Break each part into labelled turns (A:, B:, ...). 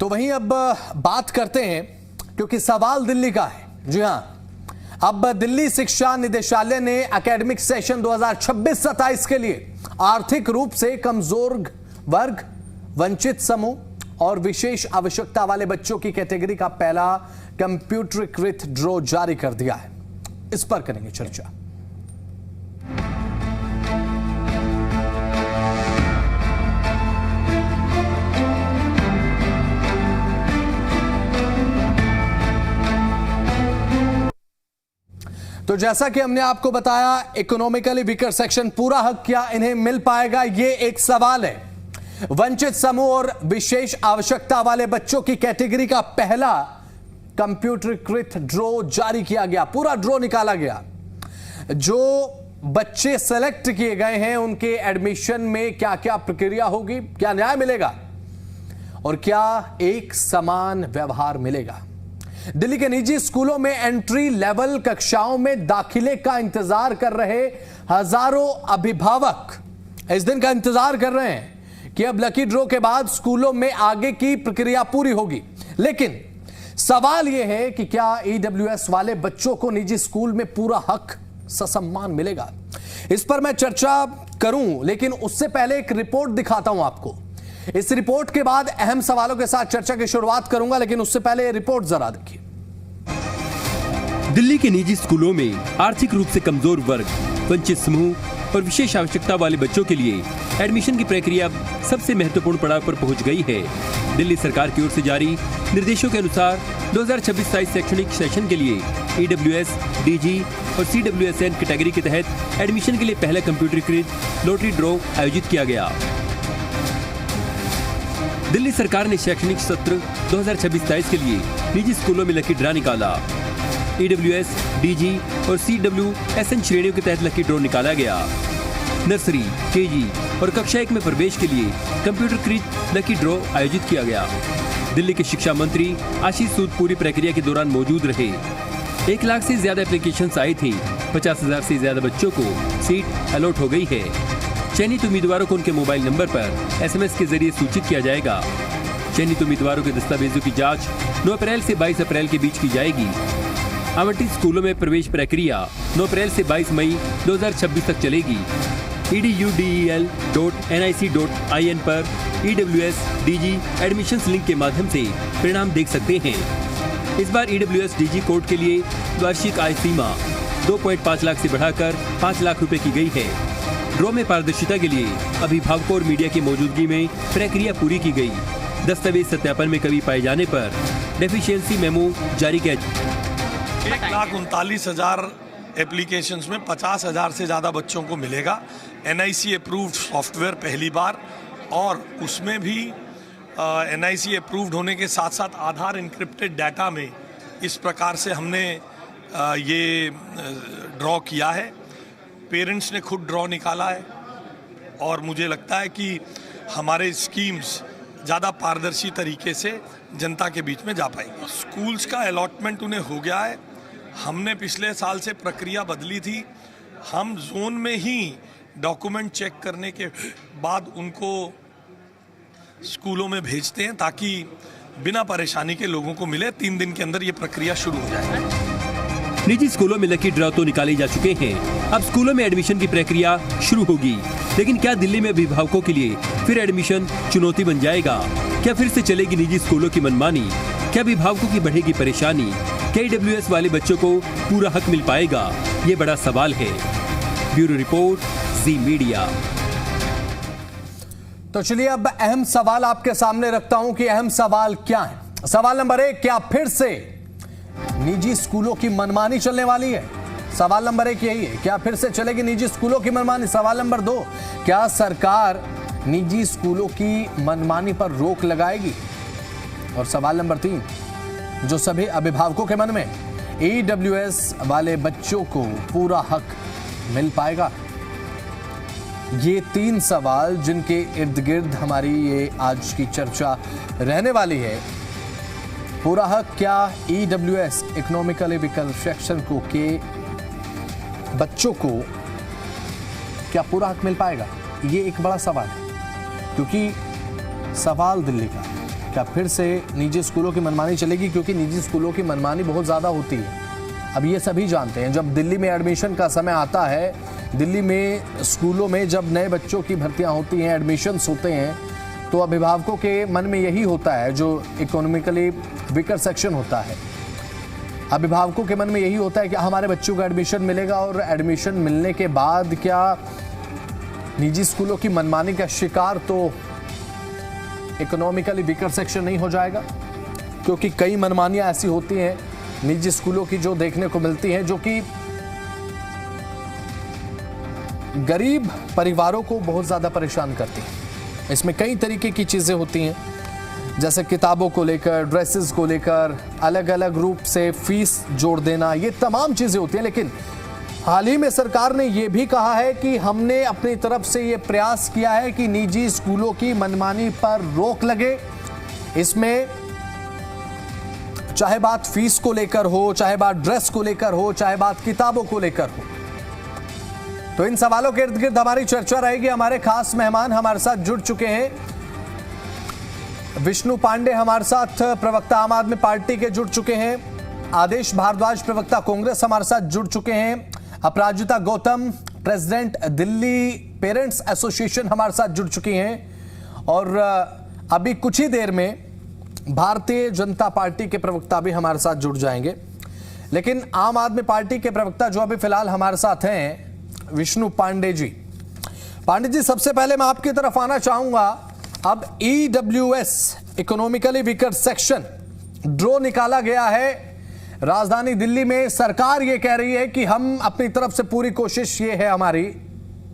A: तो वहीं अब बात करते हैं, क्योंकि सवाल दिल्ली का है। जी हां, अब दिल्ली शिक्षा निदेशालय ने एकेडमिक सेशन 2026-27 के लिए आर्थिक रूप से कमजोर वर्ग, वंचित समूह और विशेष आवश्यकता वाले बच्चों की कैटेगरी का पहला कंप्यूटरीकृत ड्रॉ जारी कर दिया है। इस पर करेंगे चर्चा। तो जैसा कि हमने आपको बताया, इकोनॉमिकली वीकर सेक्शन पूरा हक क्या इन्हें मिल पाएगा, ये एक सवाल है। वंचित समूह और विशेष आवश्यकता वाले बच्चों की कैटेगरी का पहला कंप्यूटरीकृत ड्रॉ जारी किया गया, पूरा ड्रॉ निकाला गया। जो बच्चे सेलेक्ट किए गए हैं उनके एडमिशन में क्या क्या प्रक्रिया होगी, क्या न्याय मिलेगा और क्या एक समान व्यवहार मिलेगा। दिल्ली के निजी स्कूलों में एंट्री लेवल कक्षाओं में दाखिले का इंतजार कर रहे हजारों अभिभावक इस दिन का इंतजार कर रहे हैं कि अब लकी ड्रॉ के बाद स्कूलों में आगे की प्रक्रिया पूरी होगी। लेकिन सवाल यह है कि क्या ईडब्ल्यूएस वाले बच्चों को निजी स्कूल में पूरा हक ससम्मान मिलेगा। इस पर मैं चर्चा करूं, लेकिन उससे पहले एक रिपोर्ट दिखाता हूं आपको। इस रिपोर्ट के बाद अहम सवालों के साथ चर्चा की शुरुआत करूंगा, लेकिन उससे पहले ये रिपोर्ट जरा देखिए।
B: दिल्ली के निजी स्कूलों में आर्थिक रूप से कमजोर वर्ग, वंचित समूह और विशेष आवश्यकता वाले बच्चों के लिए एडमिशन की प्रक्रिया सबसे महत्वपूर्ण पड़ाव पर पहुंच गई है। दिल्ली सरकार की ओर से जारी निर्देशों के अनुसार 2026-27 शैक्षणिक सेशन के लिए ईडब्ल्यूएस, डीजी और सीडब्ल्यूएसएन कैटेगरी के तहत एडमिशन के लिए पहला कंप्यूटरीकृत लॉटरी ड्रॉ आयोजित किया गया। दिल्ली सरकार ने शैक्षणिक सत्र 2026-27 के लिए निजी स्कूलों में लकी ड्रा निकाला। ईडब्ल्यूएस, डीजी और सीडब्ल्यूएसएन श्रेणियों के तहत लकी ड्रॉ निकाला गया। नर्सरी, केजी और कक्षा 1 में प्रवेश के लिए कंप्यूटरकृत लकी ड्रॉ आयोजित किया गया। दिल्ली के शिक्षा मंत्री आशीष सूद पूरी प्रक्रिया के दौरान मौजूद रहे। 1 लाख से ज्यादा एप्लीकेशंस आई थी। 50,000 से ज्यादा बच्चों को सीट अलॉट हो गई है। चयनित उम्मीदवारों को उनके मोबाइल नंबर पर एसएमएस के जरिए सूचित किया जाएगा। चयनित उम्मीदवारों के दस्तावेजों की जांच 9 अप्रैल से 22 अप्रैल के बीच की जाएगी। आवंटित स्कूलों में प्रवेश प्रक्रिया 9 अप्रैल से 22 मई 2026 तक चलेगी। edudel.nic.in पर ईडब्ल्यूएस, डीजी एडमिशंस लिंक के माध्यम से परिणाम देख सकते हैं। इस बार ईडब्ल्यूएस डीजी कोड के लिए वार्षिक आय सीमा 2.5 लाख से बढ़ाकर 5 लाख रुपए की गई है। ड्रॉ में पारदर्शिता के लिए अभिभावकों और मीडिया की मौजूदगी में प्रक्रिया पूरी की गई। दस्तावेज सत्यापन में कमी पाए जाने पर डेफिशिएंसी मेमो जारी किया।
C: 1,39,000 एप्लीकेशंस में 50,000 से ज़्यादा बच्चों को मिलेगा। एनआईसी अप्रूव्ड सॉफ्टवेयर पहली बार, और उसमें भी एनआईसी अप्रूव्ड होने के साथ साथ आधार इनक्रिप्टेड डाटा में इस प्रकार से हमने ये ड्रॉ किया है। पेरेंट्स ने खुद ड्रॉ निकाला है और मुझे लगता है कि हमारे स्कीम्स ज़्यादा पारदर्शी तरीके से जनता के बीच में जा पाएगी। स्कूल्स का अलॉटमेंट उन्हें हो गया है। हमने पिछले साल से प्रक्रिया बदली थी। हम जोन में ही डॉक्यूमेंट चेक करने के बाद उनको स्कूलों में भेजते हैं ताकि बिना परेशानी के लोगों को मिले। 3 दिन के अंदर ये प्रक्रिया शुरू हो जाएगी।
B: निजी स्कूलों में लकी ड्रॉ तो निकाले जा चुके हैं, अब स्कूलों में एडमिशन की प्रक्रिया शुरू होगी। लेकिन क्या दिल्ली में अभिभावकों के लिए फिर एडमिशन चुनौती बन जाएगा? क्या फिर से चलेगी निजी स्कूलों की मनमानी? क्या अभिभावकों की बढ़ेगी परेशानी? क्या ईडब्ल्यूएस वाले बच्चों को पूरा हक मिल पाएगा? ये बड़ा सवाल है। ब्यूरो रिपोर्ट, जी मीडिया।
A: तो चलिए अब अहम सवाल आपके सामने रखता हूं कि अहम सवाल क्या है। सवाल नंबर 1, क्या फिर से निजी स्कूलों की मनमानी चलने वाली है? सवाल नंबर 1 यही है, क्या फिर से चलेगी निजी स्कूलों की मनमानी? सवाल नंबर 2, क्या सरकार निजी स्कूलों की मनमानी पर रोक लगाएगी? और सवाल नंबर 3, जो सभी अभिभावकों के मन में, ईडब्ल्यूएस वाले बच्चों को पूरा हक मिल पाएगा? ये 3 सवाल जिनके इर्द गिर्द हमारी ये आज की चर्चा रहने वाली है। पूरा हक क्या ईडब्ल्यूएस इकोनॉमिकली वीकर सेक्शन को के बच्चों को क्या पूरा हक मिल पाएगा? ये एक बड़ा सवाल है, क्योंकि सवाल दिल्ली का, क्या फिर से निजी स्कूलों की मनमानी चलेगी? क्योंकि निजी स्कूलों की मनमानी बहुत ज़्यादा होती है, अब ये सभी जानते हैं। जब दिल्ली में एडमिशन का समय आता है, दिल्ली में स्कूलों में जब नए बच्चों की भर्तियां होती हैं, एडमिशन्स होते हैं, तो अभिभावकों के मन में यही होता है, जो इकोनॉमिकली वीकर सेक्शन होता है, अभिभावकों के मन में यही होता है कि हमारे बच्चों को एडमिशन मिलेगा और एडमिशन मिलने के बाद क्या निजी स्कूलों की मनमानी का शिकार तो इकोनॉमिकली वीकर सेक्शन नहीं हो जाएगा? क्योंकि कई मनमानियां ऐसी होती हैं निजी स्कूलों की जो देखने को मिलती हैं, जो कि गरीब परिवारों को बहुत ज़्यादा परेशान करती हैं। इसमें कई तरीके की चीज़ें होती हैं, जैसे किताबों को लेकर, ड्रेसेस को लेकर, अलग अलग रूप से फीस जोड़ देना, ये तमाम चीज़ें होती हैं। लेकिन हाल ही में सरकार ने यह भी कहा है कि हमने अपनी तरफ से ये प्रयास किया है कि निजी स्कूलों की मनमानी पर रोक लगे। इसमें चाहे बात फीस को लेकर हो, चाहे बात ड्रेस को लेकर हो, चाहे बात किताबों को लेकर हो, तो इन सवालों के इर्द गिर्द हमारी चर्चा रहेगी। हमारे खास मेहमान हमारे साथ जुड़ चुके हैं। विष्णु पांडे हमारे साथ, प्रवक्ता आम आदमी पार्टी के, जुड़ चुके हैं। आदेश भारद्वाज, प्रवक्ता कांग्रेस, हमारे साथ जुड़ चुके हैं। Aparajita Gautam, president Delhi parents association, हमारे साथ जुड़ चुकी हैं। और अभी कुछ ही देर में भारतीय जनता पार्टी के प्रवक्ता भी हमारे साथ जुड़ जाएंगे। लेकिन आम आदमी पार्टी के प्रवक्ता जो अभी फिलहाल हमारे साथ हैं, विष्णु पांडे जी। पांडे जी, सबसे पहले मैं आपकी तरफ आना चाहूंगा। अब EWS economically weaker section draw निकाला गया है राजधानी दिल्ली में। सरकार ये कह रही है कि हम अपनी तरफ से पूरी कोशिश, ये है हमारी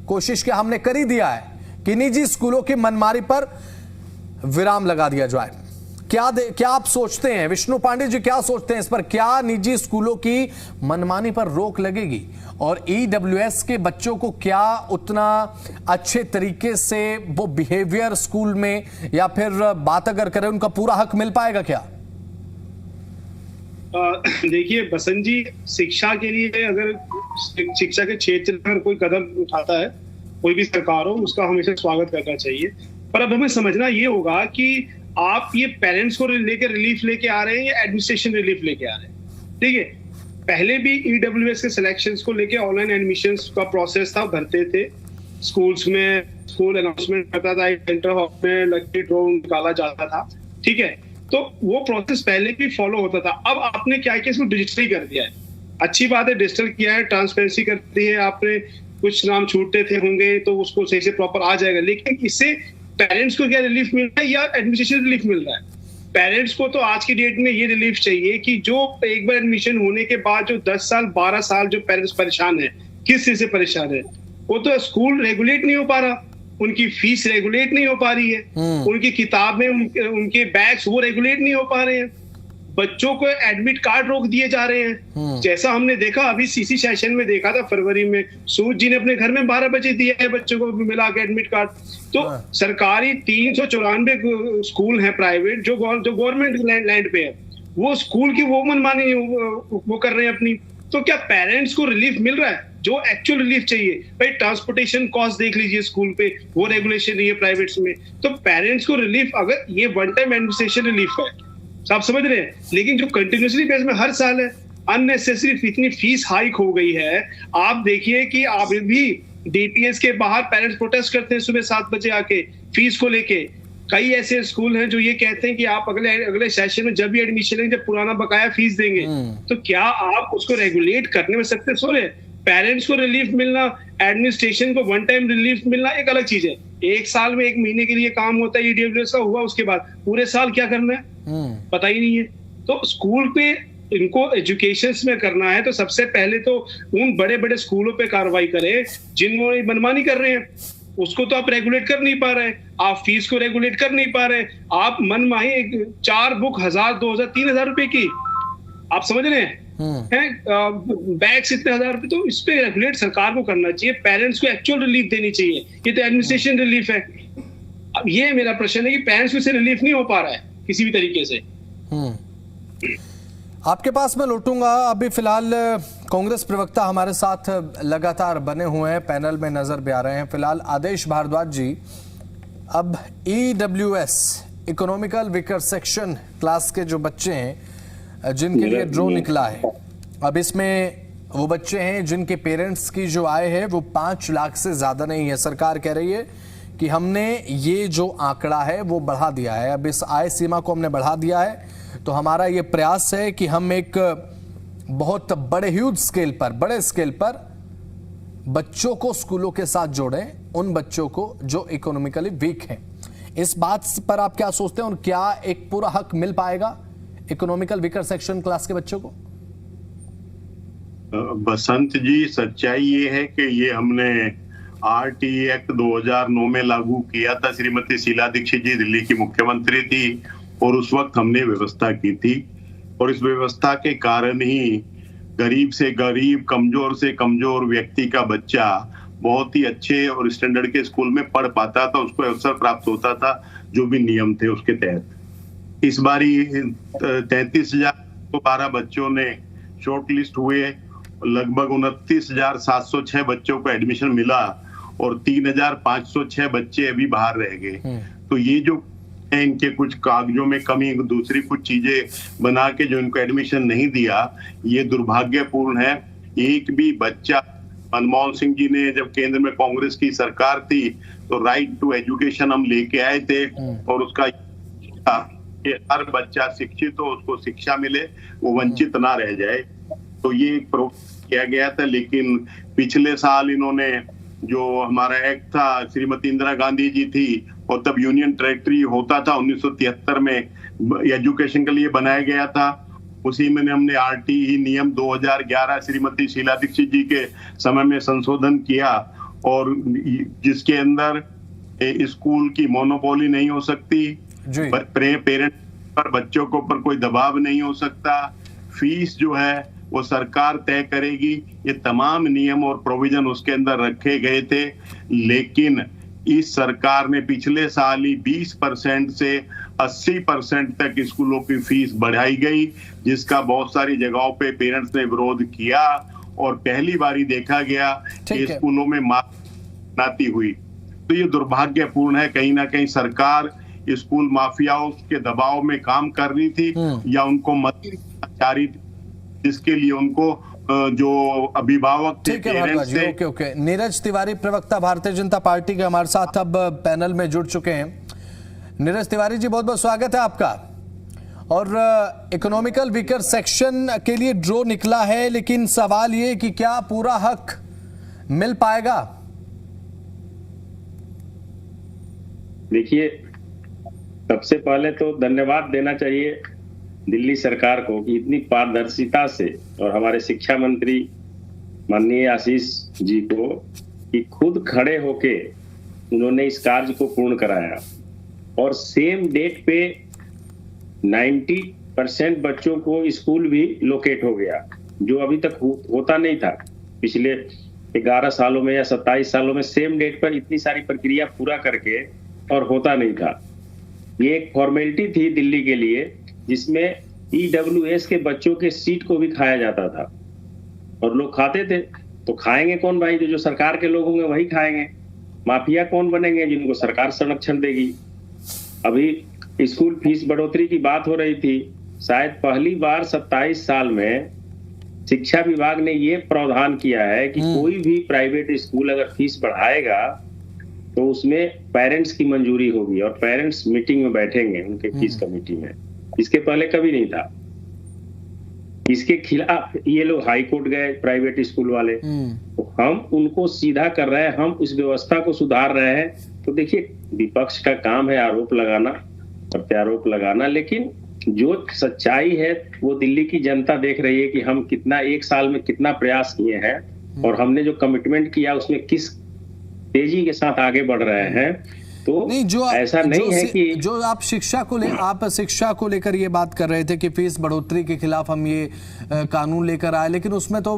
A: कोशिश कि हमने कर ही दिया है कि निजी स्कूलों की मनमानी पर विराम लगा दिया जाए। क्या आप सोचते हैं विष्णु पांडे जी, क्या सोचते हैं इस पर? क्या निजी स्कूलों की मनमानी पर रोक लगेगी और EWS के बच्चों को क्या उतना अच्छे तरीके से वो बिहेवियर स्कूल में या फिर बात अगर करें उनका पूरा हक मिल पाएगा क्या?
D: देखिए बसंत जी, शिक्षा के लिए अगर शिक्षा के क्षेत्र में अगर कोई कदम उठाता है, कोई भी सरकार हो, उसका हमेशा स्वागत करना चाहिए। पर अब हमें समझना ये होगा कि आप ये पेरेंट्स को लेकर रिलीफ लेके आ रहे हैं या एडमिनिस्ट्रेशन रिलीफ लेके आ रहे हैं। ठीक है, पहले भी EWS के सिलेक्शंस को लेके ऑनलाइन एडमिशंस का प्रोसेस था, भरते थे स्कूल्स में, स्कूल अनाउंसमेंट करता था, सेंटर हॉल में लकी ड्रॉ निकाला जाता था। ठीक है, तो वो प्रोसेस पहले भी फॉलो होता था। अब आपने क्या किया, इसको डिजिटली कर दिया है। अच्छी बात है, डिजिटल किया है, ट्रांसपेरेंसी कर दी है आपने। कुछ नाम छूटते थे होंगे तो उसको सही से प्रॉपर आ जाएगा। लेकिन इससे पेरेंट्स को क्या रिलीफ मिल रहा है या एडमिनिस्ट्रेशन रिलीफ मिल रहा है? पेरेंट्स को तो आज की डेट में ये रिलीफ चाहिए कि जो एक बार एडमिशन होने के बाद जो 10 साल 12 साल जो पेरेंट्स परेशान है, किस चीज से परेशान है? वो तो स्कूल रेगुलेट नहीं हो पा रहा, उनकी फीस रेगुलेट नहीं हो पा रही है, उनकी किताबें, उनके बैग्स वो रेगुलेट नहीं हो पा रहे हैं, बच्चों को एडमिट कार्ड रोक दिए जा रहे हैं। जैसा हमने देखा अभी CC सेशन में देखा था फरवरी में, सूद जी ने अपने घर में 12 बजे दिया है बच्चों को मिला के एडमिट कार्ड। तो सरकारी 394 स्कूल हैं प्राइवेट जो गवर्नमेंट लैंड पे है, वो स्कूल की वो मनमानी वो कर रहे हैं अपनी। तो क्या पेरेंट्स को रिलीफ मिल रहा है जो एक्चुअल रिलीफ चाहिए? भाई ट्रांसपोर्टेशन कॉस्ट देख लीजिए स्कूल पे, वो रेगुलेशन नहीं है प्राइवेट्स में। तो पेरेंट्स को रिलीफ, अगर ये वन टाइम एडमिनिस्ट्रेशन रिलीफ है, आप समझ रहे हैं, लेकिन जो कंटिन्यूसली बेस में हर साल है, अननेसेसरी इतनी फीस हाइक हो गई है। आप देखिए कि आप भी DPS के बाहर पेरेंट्स प्रोटेस्ट करते हैं सुबह 7 बजे आके फीस को लेके। कई ऐसे स्कूल हैं जो ये कहते हैं कि आप अगले सेशन में जब भी एडमिशन लेंगे, जब पुराना बकाया फीस देंगे। तो क्या आप उसको रेगुलेट करने में सक्सेस हो रहे? पेरेंट्स को रिलीफ मिलना, एडमिनिस्ट्रेशन को वन टाइम रिलीफ मिलना एक अलग चीज है। एक साल में 1 महीने के लिए काम होता है EWS का, हुआ, उसके बाद पूरे साल क्या करना है पता ही नहीं है। तो स्कूल पे इनको एजुकेशन में करना है तो सबसे पहले तो उन बड़े बड़े स्कूलों पे कार्रवाई करें जिन्होंने मनमानी कर रहे हैं। उसको तो आप रेगुलेट कर नहीं पा रहे, आप फीस को रेगुलेट कर नहीं पा रहे, आप मनमाही 4 बुक 1000, 2000, 3000 रुपए की, आप समझ रहे हैं बैग्स इतने 1000 रुपए। तो इस पे रेगुलेट सरकार को करना चाहिए, पेरेंट्स को एक्चुअल रिलीफ देनी चाहिए। ये तो एडमिनिस्ट्रेशन रिलीफ है। अब ये मेरा प्रश्न है कि पेरेंट्स को इससे रिलीफ नहीं हो पा रहा है किसी भी तरीके से।
A: आपके पास मैं लौटूंगा। अभी फिलहाल कांग्रेस प्रवक्ता हमारे साथ लगातार बने हुए हैं, पैनल में नजर भी आ रहे हैं। फिलहाल आदेश भारद्वाज जी, अब EWS economical weaker section class के जो बच्चे हैं जिनके लिए ड्रॉ निकला है, अब इसमें वो बच्चे हैं जिनके पेरेंट्स की जो आय है वो 5 लाख से ज्यादा नहीं है। सरकार कह रही है कि हमने ये जो आंकड़ा है वो बढ़ा दिया है, अब इस आय सीमा को हमने बढ़ा दिया है। तो हमारा ये प्रयास है कि हम एक बहुत बड़े ह्यूज स्केल पर, बड़े स्केल पर बच्चों को स्कूलों के साथ जोड़ें, उन बच्चों को जो इकोनॉमिकली वीक हैं। इस बात पर आप क्या सोचते हैं और क्या एक पूरा हक मिल पाएगा इकोनॉमिकल वीकर सेक्शन क्लास के बच्चों को?
E: बसंत जी, सच्चाई ये है कि ये हमने आरटी एक्ट 2009 में लागू किया था। श्रीमती शीला दीक्षित जी दिल्ली की मुख्यमंत्री थी और उस वक्त हमने व्यवस्था की थी, और इस व्यवस्था के कारण ही गरीब से गरीब, कमजोर से कमजोर व्यक्ति का बच्चा बहुत ही अच्छे और स्टैंडर्ड के स्कूल में पढ़ पाता था, उसको अवसर प्राप्त होता था जो भी नियम थे उसके तहत। इस बारी 33,012 बच्चों ने शॉर्ट लिस्ट हुए, लगभग 29,706 बच्चों को एडमिशन मिला और 3,506 बच्चे अभी बाहर रह गए। तो ये जो इनके कुछ कागजों में कमी, दूसरी कुछ चीजें बना के जो इनको एडमिशन नहीं दिया, ये दुर्भाग्यपूर्ण है। एक भी बच्चा, मनमोहन सिंह जी ने जब केंद्र में कांग्रेस की सरकार थी तो राइट टू एजुकेशन हम लेके आए थे, और उसका कि हर बच्चा शिक्षित हो, उसको शिक्षा मिले, वो वंचित ना रह जाए। तो ये एक किया गया था, लेकिन पिछले साल इन्होंने जो हमारा एक्ट था, श्रीमती इंदिरा गांधी जी थी और तब यूनियन टेरिटरी होता था 1973 में एजुकेशन के लिए बनाया गया था, उसी में हमने आरटीई नियम 2011 श्रीमती शीला दीक्षित जी के समय में संशोधन किया, और जिसके अंदर स्कूल की मोनोपोली नहीं हो सकती, पेरेंट पर बच्चों के ऊपर कोई दबाव नहीं हो सकता, फीस जो है वो सरकार तय करेगी। ये तमाम नियम और प्रोविजन उसके अंदर रखे गए थे, लेकिन इस सरकार ने पिछले साल ही 20% से 80% तक स्कूलों की फीस बढ़ाई गई, जिसका बहुत सारी जगहों पे पेरेंट्स ने विरोध किया, और पहली बार ही देखा गया कि स्कूलों में माफी हुई। तो ये दुर्भाग्यपूर्ण है। कहीं ना कहीं सरकार स्कूल माफियाओं के दबाव में काम कर रही थी या उनको मदद चाह रही थी, जिसके लिए उनको जो अभिभावक थे, पेरेंट्स थे।
A: ओके। नीरज तिवारी, प्रवक्ता भारतीय जनता पार्टी के, हमारे साथ अब पैनल में जुड़ चुके हैं। नीरज तिवारी जी, बहुत बहुत स्वागत है आपका। और इकोनॉमिकल वीकर सेक्शन के लिए ड्रॉ निकला है, लेकिन सवाल ये कि क्या पूरा हक मिल पाएगा?
F: देखिए, सबसे पहले तो धन्यवाद देना चाहिए दिल्ली सरकार को कि इतनी पारदर्शिता से, और हमारे शिक्षा मंत्री माननीय आशीष जी को कि खुद खड़े होके उन्होंने इस कार्य को पूर्ण कराया, और सेम डेट पे 90% बच्चों को स्कूल भी लोकेट हो गया, जो अभी तक होता नहीं था। पिछले 11 सालों में या 27 सालों में सेम डेट पर इतनी सारी प्रक्रिया पूरा करके और होता नहीं था। ये एक फॉर्मेलिटी थी दिल्ली के लिए, जिसमें EWS के बच्चों के सीट को भी खाया जाता था, और लोग खाते थे। तो खाएंगे कौन भाई? जो सरकार के लोग होंगे वही खाएंगे। माफिया कौन बनेंगे? जिनको सरकार संरक्षण देगी। अभी स्कूल फीस बढ़ोतरी की बात हो रही थी, शायद पहली बार 27 साल में शिक्षा विभाग ने ये प्रावधान किया है कि कोई भी प्राइवेट स्कूल अगर फीस बढ़ाएगा तो उसमें पेरेंट्स की मंजूरी होगी, और पेरेंट्स मीटिंग में बैठेंगे उनके फीस कमेटी में। इसके पहले कभी नहीं था। इसके खिलाफ ये लोग हाई कोर्ट गए, प्राइवेट स्कूल वाले। तो हम उनको सीधा कर रहे हैं, हम इस व्यवस्था को सुधार रहे हैं। तो देखिए, विपक्ष का काम है आरोप लगाना, प्रत्यारोप लगाना, लेकिन जो सच्चाई है वो दिल्ली की जनता देख रही है कि हम कितना 1 साल में कितना प्रयास किए हैं, और हमने जो कमिटमेंट किया उसमें किस तेजी के साथ आगे बढ़ रहे हैं। तो नहीं, ऐसा नहीं है कि
A: जो आप शिक्षा को लेकर ये बात कर रहे थे कि फीस बढ़ोतरी के खिलाफ हम ये कानून लेकर आए, लेकिन उसमें तो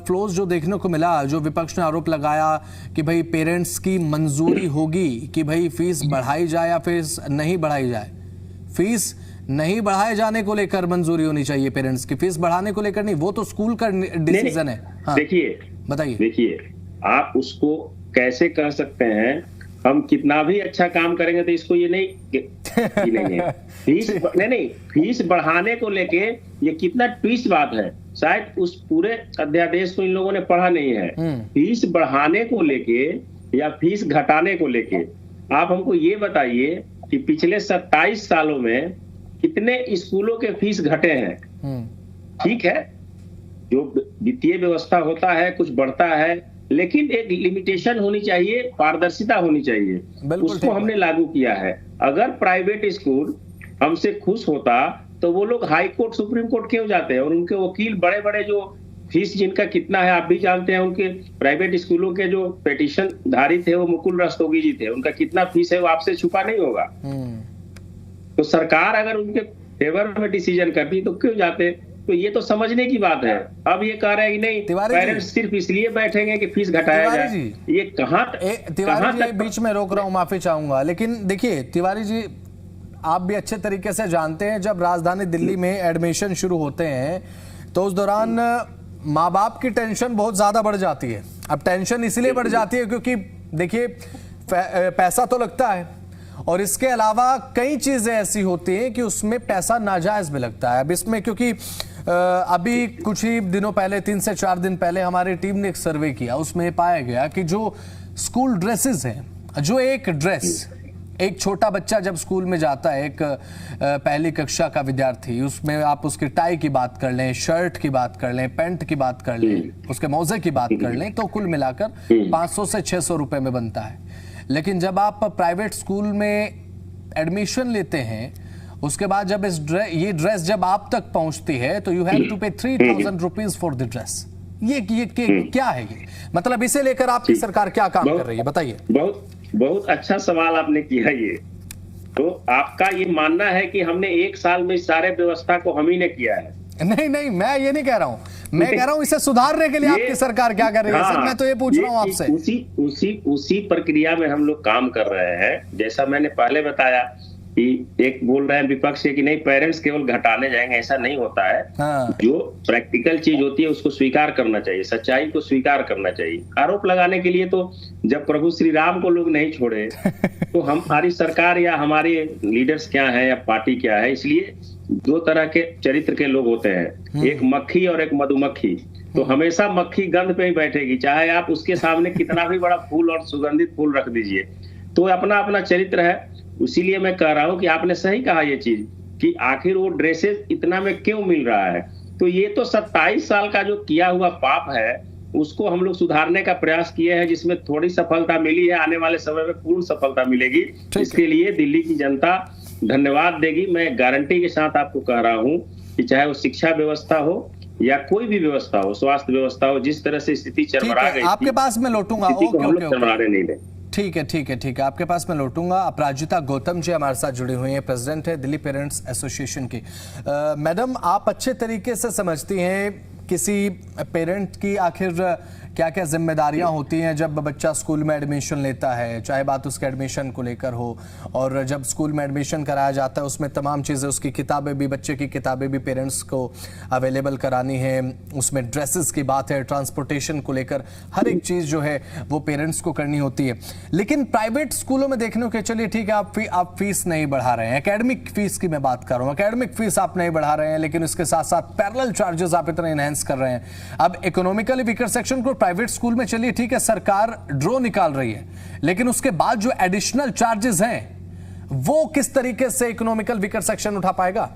A: फ्लोज जो देखने को मिला, जो विपक्ष ने आरोप लगाया कि भाई पेरेंट्स की मंजूरी होगी कि भाई फीस बढ़ाई जाए या फीस नहीं बढ़ाई जाए। फीस नहीं बढ़ाए जाने को लेकर मंजूरी होनी चाहिए पेरेंट्स की, फीस बढ़ाने को लेकर नहीं। वो तो स्कूल का डिसीजन है। हाँ,
F: देखिए,
A: बताइए।
F: देखिए, आप उसको कैसे कह सकते हैं हम कितना भी अच्छा काम करेंगे तो इसको ये नहीं है फीस नहीं फीस बढ़ाने को लेके ये कितना ट्विस्ट बात है, शायद उस पूरे अध्यादेश को इन लोगों ने पढ़ा नहीं है। फीस बढ़ाने को लेके या फीस घटाने को लेके आप हमको ये बताइए कि पिछले 27 सालों में कितने स्कूलों के फीस घटे हैं। ठीक है, जो वित्तीय व्यवस्था होता है कुछ बढ़ता है, लेकिन एक लिमिटेशन होनी चाहिए, पारदर्शिता होनी चाहिए, उसको हमने लागू किया है। अगर प्राइवेट स्कूल हमसे खुश होता तो वो लोग हाई कोर्ट सुप्रीम कोर्ट क्यों जाते हैं, और उनके वकील बड़े बड़े जो फीस जिनका कितना है आप भी जानते हैं, उनके प्राइवेट स्कूलों के जो पिटीशन धारी थे वो मुकुल रस्तोगी जी थे, उनका कितना फीस है वो आपसे छुपा नहीं होगा। तो सरकार अगर उनके फेवर में डिसीजन करती तो क्यों जाते, तो ये तो समझने की बात है। अब ये कह रहे हैं कि नहीं पेरेंट्स सिर्फ इसलिए बैठेंगे कि फीस घटाया जाए, ये कहाँ
A: तिवारी जी बीच में रोक रहा हूँ, माफी चाहूंगा, लेकिन देखिए तिवारी जी आप भी अच्छे तरीके से जानते हैं जब राजधानी दिल्ली में एडमिशन शुरू होते हैं तो उस दौरान माँ बाप की टेंशन बहुत ज्यादा बढ़ जाती है। अब टेंशन इसलिए बढ़ जाती है क्योंकि देखिए पैसा तो लगता है और इसके अलावा कई चीजें ऐसी होती हैं कि उसमें पैसा नाजायज भी लगता है। अब इसमें क्योंकि अभी कुछ ही दिनों पहले 3 से 4 दिन पहले हमारी टीम ने एक सर्वे किया, उसमें पाया गया कि जो स्कूल ड्रेसेस हैं, जो एक ड्रेस एक छोटा बच्चा जब स्कूल में जाता है, एक पहली कक्षा का विद्यार्थी, उसमें आप उसकी टाई की बात कर लें, शर्ट की बात कर लें, पैंट की बात कर लें, उसके मौजे की बात कर लें, तो कुल मिलाकर 500 से 600 रुपए में बनता है। लेकिन जब आप प्राइवेट स्कूल में एडमिशन लेते हैं उसके बाद जब ये ड्रेस जब आप तक पहुंचती है तो यू हैव टू पे 3000 रुपीज फॉर द ड्रेस। ये क्या है ये, मतलब इसे लेकर आपकी सरकार क्या काम कर रही है, बताइए।
F: बहुत अच्छा सवाल आपने किया। ये तो आपका ये मानना है कि हमने 1 साल में इस सारे व्यवस्था को हम ही ने किया है?
A: नहीं, मैं ये नहीं कह रहा हूँ, मैं कह रहा हूँ इसे सुधारने के लिए आपकी सरकार क्या कर रही है। सर मैं तो ये पूछ रहा हूँ आपसे।
F: उसी प्रक्रिया में हम लोग काम कर रहे हैं। जैसा मैंने पहले बताया कि एक बोल रहे हैं विपक्ष कि नहीं पेरेंट्स केवल घटाने जाएंगे, ऐसा नहीं होता है। जो प्रैक्टिकल चीज होती है उसको स्वीकार करना चाहिए, सच्चाई को स्वीकार करना चाहिए। आरोप लगाने के लिए तो जब प्रभु श्री राम को लोग नहीं छोड़े तो हमारी सरकार या हमारे लीडर्स क्या है या पार्टी क्या है। इसलिए 2 तरह के चरित्र के लोग होते हैं, एक मक्खी और एक मधुमक्खी। तो हमेशा मक्खी गंध पे ही बैठेगी, चाहे आप उसके सामने कितना भी बड़ा फूल और सुगंधित फूल रख दीजिए, तो अपना अपना चरित्र है। इसीलिए मैं कह रहा हूं कि आपने सही कहा ये चीज कि आखिर वो ड्रेसेस इतना में क्यों मिल रहा है। तो ये तो 27 साल का जो किया हुआ पाप है उसको हम लोग सुधारने का प्रयास किए हैं, जिसमें थोड़ी सफलता मिली है, आने वाले समय में पूर्ण सफलता मिलेगी। इसके लिए दिल्ली की जनता धन्यवाद देगी। मैं गारंटी के साथ आपको कह रहा हूं कि चाहे वो शिक्षा व्यवस्था हो या कोई भी व्यवस्था हो, स्वास्थ्य व्यवस्था हो, जिस तरह से स्थिति चरमरा गई
A: आपके पास मैं लौटूंगा,
F: चरमराने नहीं दें।
A: ठीक है, आपके पास मैं लौटूंगा। अपराजिता गौतम जी हमारे साथ जुड़ी हुई हैं, प्रेसिडेंट है दिल्ली पेरेंट्स एसोसिएशन की। मैडम आप अच्छे तरीके से समझती हैं किसी पेरेंट की आखिर क्या क्या जिम्मेदारियां होती हैं जब बच्चा स्कूल में एडमिशन लेता है, चाहे बात उसके एडमिशन को लेकर हो, और जब स्कूल में एडमिशन कराया जाता है उसमें तमाम चीज़ें, उसकी किताबें भी, बच्चे की किताबें भी पेरेंट्स को अवेलेबल करानी है, उसमें ड्रेसेस की बात है, ट्रांसपोर्टेशन को लेकर हर एक चीज़ जो है वो पेरेंट्स को करनी होती है। लेकिन प्राइवेट स्कूलों में देखने को चलिए ठीक है आप फीस नहीं बढ़ा रहे हैं, एकेडमिक फीस की मैं बात कर रहा हूँ, एकेडमिक फीस आप नहीं बढ़ा रहे हैं, लेकिन उसके साथ साथ पैरेलल चार्जेस आप इतना इनहेंस कर रहे हैं। अब इकोनॉमिकली वीकर सेक्शन को प्राइवेट स्कूल में चलिए ठीक है सरकार ड्रॉ निकाल रही है, लेकिन उसके बाद जो एडिशनल चार्जेस हैं वो किस तरीके से इकोनॉमिकल वीकर सेक्शन उठा पाएगा?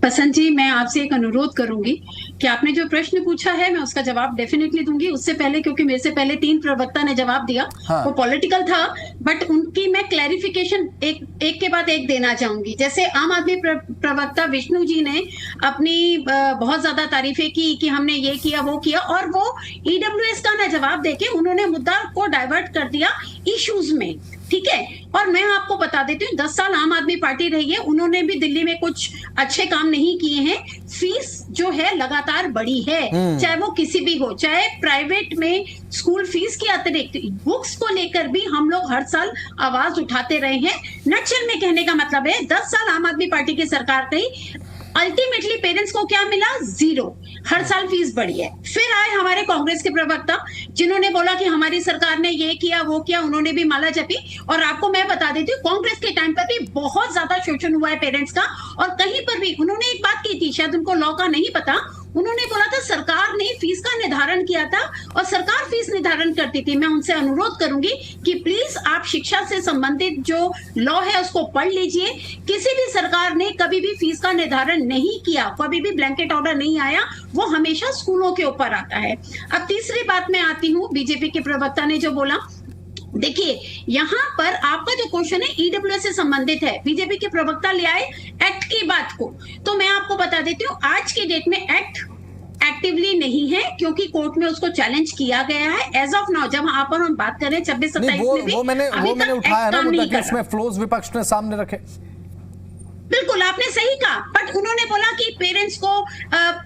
G: पसंद जी, मैं आपसे एक अनुरोध करूंगी कि आपने जो प्रश्न पूछा है मैं उसका जवाब डेफिनेटली दूंगी। उससे पहले, क्योंकि मेरे से पहले 3 प्रवक्ता ने जवाब दिया, वो पॉलिटिकल था, बट उनकी मैं क्लैरिफिकेशन एक के बाद एक देना चाहूंगी। जैसे आम आदमी प्रवक्ता विष्णु जी ने अपनी बहुत ज्यादा तारीफें की कि हमने ये किया वो किया, और वो ईडब्ल्यूएस का ना जवाब देके उन्होंने मुद्दा को डाइवर्ट कर दिया इश्यूज में, ठीक है। और मैं आपको बता देती हूँ 10 साल आम आदमी पार्टी रही है, उन्होंने भी दिल्ली में कुछ अच्छे काम नहीं किए हैं। फीस जो है लगातार बढ़ी है, चाहे वो किसी भी हो, चाहे प्राइवेट में स्कूल फीस के अतिरिक्त बुक्स को लेकर भी हम लोग हर साल आवाज उठाते रहे हैं। नटशल में कहने का मतलब है 10 साल आम आदमी पार्टी की सरकार रही, अल्टीमेटली पेरेंट्स को क्या मिला? 0। हर साल फीस बढ़ी है। फिर आए हमारे कांग्रेस के प्रवक्ता जिन्होंने बोला कि हमारी सरकार ने ये किया वो किया, उन्होंने भी माला जपी। और आपको मैं बता देती हूँ, कांग्रेस के टाइम पर भी बहुत ज्यादा शोषण हुआ है पेरेंट्स का। और कहीं पर भी उन्होंने एक बात की थी, शायद उनको लॉ का नहीं पता, उन्होंने बोला था सरकार ने फीस का निर्धारण किया था और सरकार फीस निर्धारण करती थी। मैं उनसे अनुरोध करूंगी कि प्लीज आप शिक्षा से संबंधित जो लॉ है उसको पढ़ लीजिए। किसी भी सरकार ने कभी भी फीस का निर्धारण नहीं किया, कभी भी ब्लैंकेट ऑर्डर नहीं आया, वो हमेशा स्कूलों के ऊपर आता है। अब तीसरी बात में आती हूँ, बीजेपी के प्रवक्ता ने जो बोला, देखिए यहाँ पर आपका जो क्वेश्चन है ईडब्ल्यूएस से संबंधित है, बीजेपी के प्रवक्ता ले आए एक्ट की बात को, तो मैं आपको बता देती हूँ आज के डेट में एक्ट एक्टिवली नहीं है क्योंकि कोर्ट में उसको चैलेंज किया गया है। एज ऑफ नाउ जब आप और हम बात कर रहे हैं 26-27 में भी
A: वो मैंने उठाया ना मुद्दा कि उसमें फ्लोज विपक्ष ने सामने रखे।
G: बिल्कुल आपने सही कहा, बट उन्होंने बोला कि पेरेंट्स को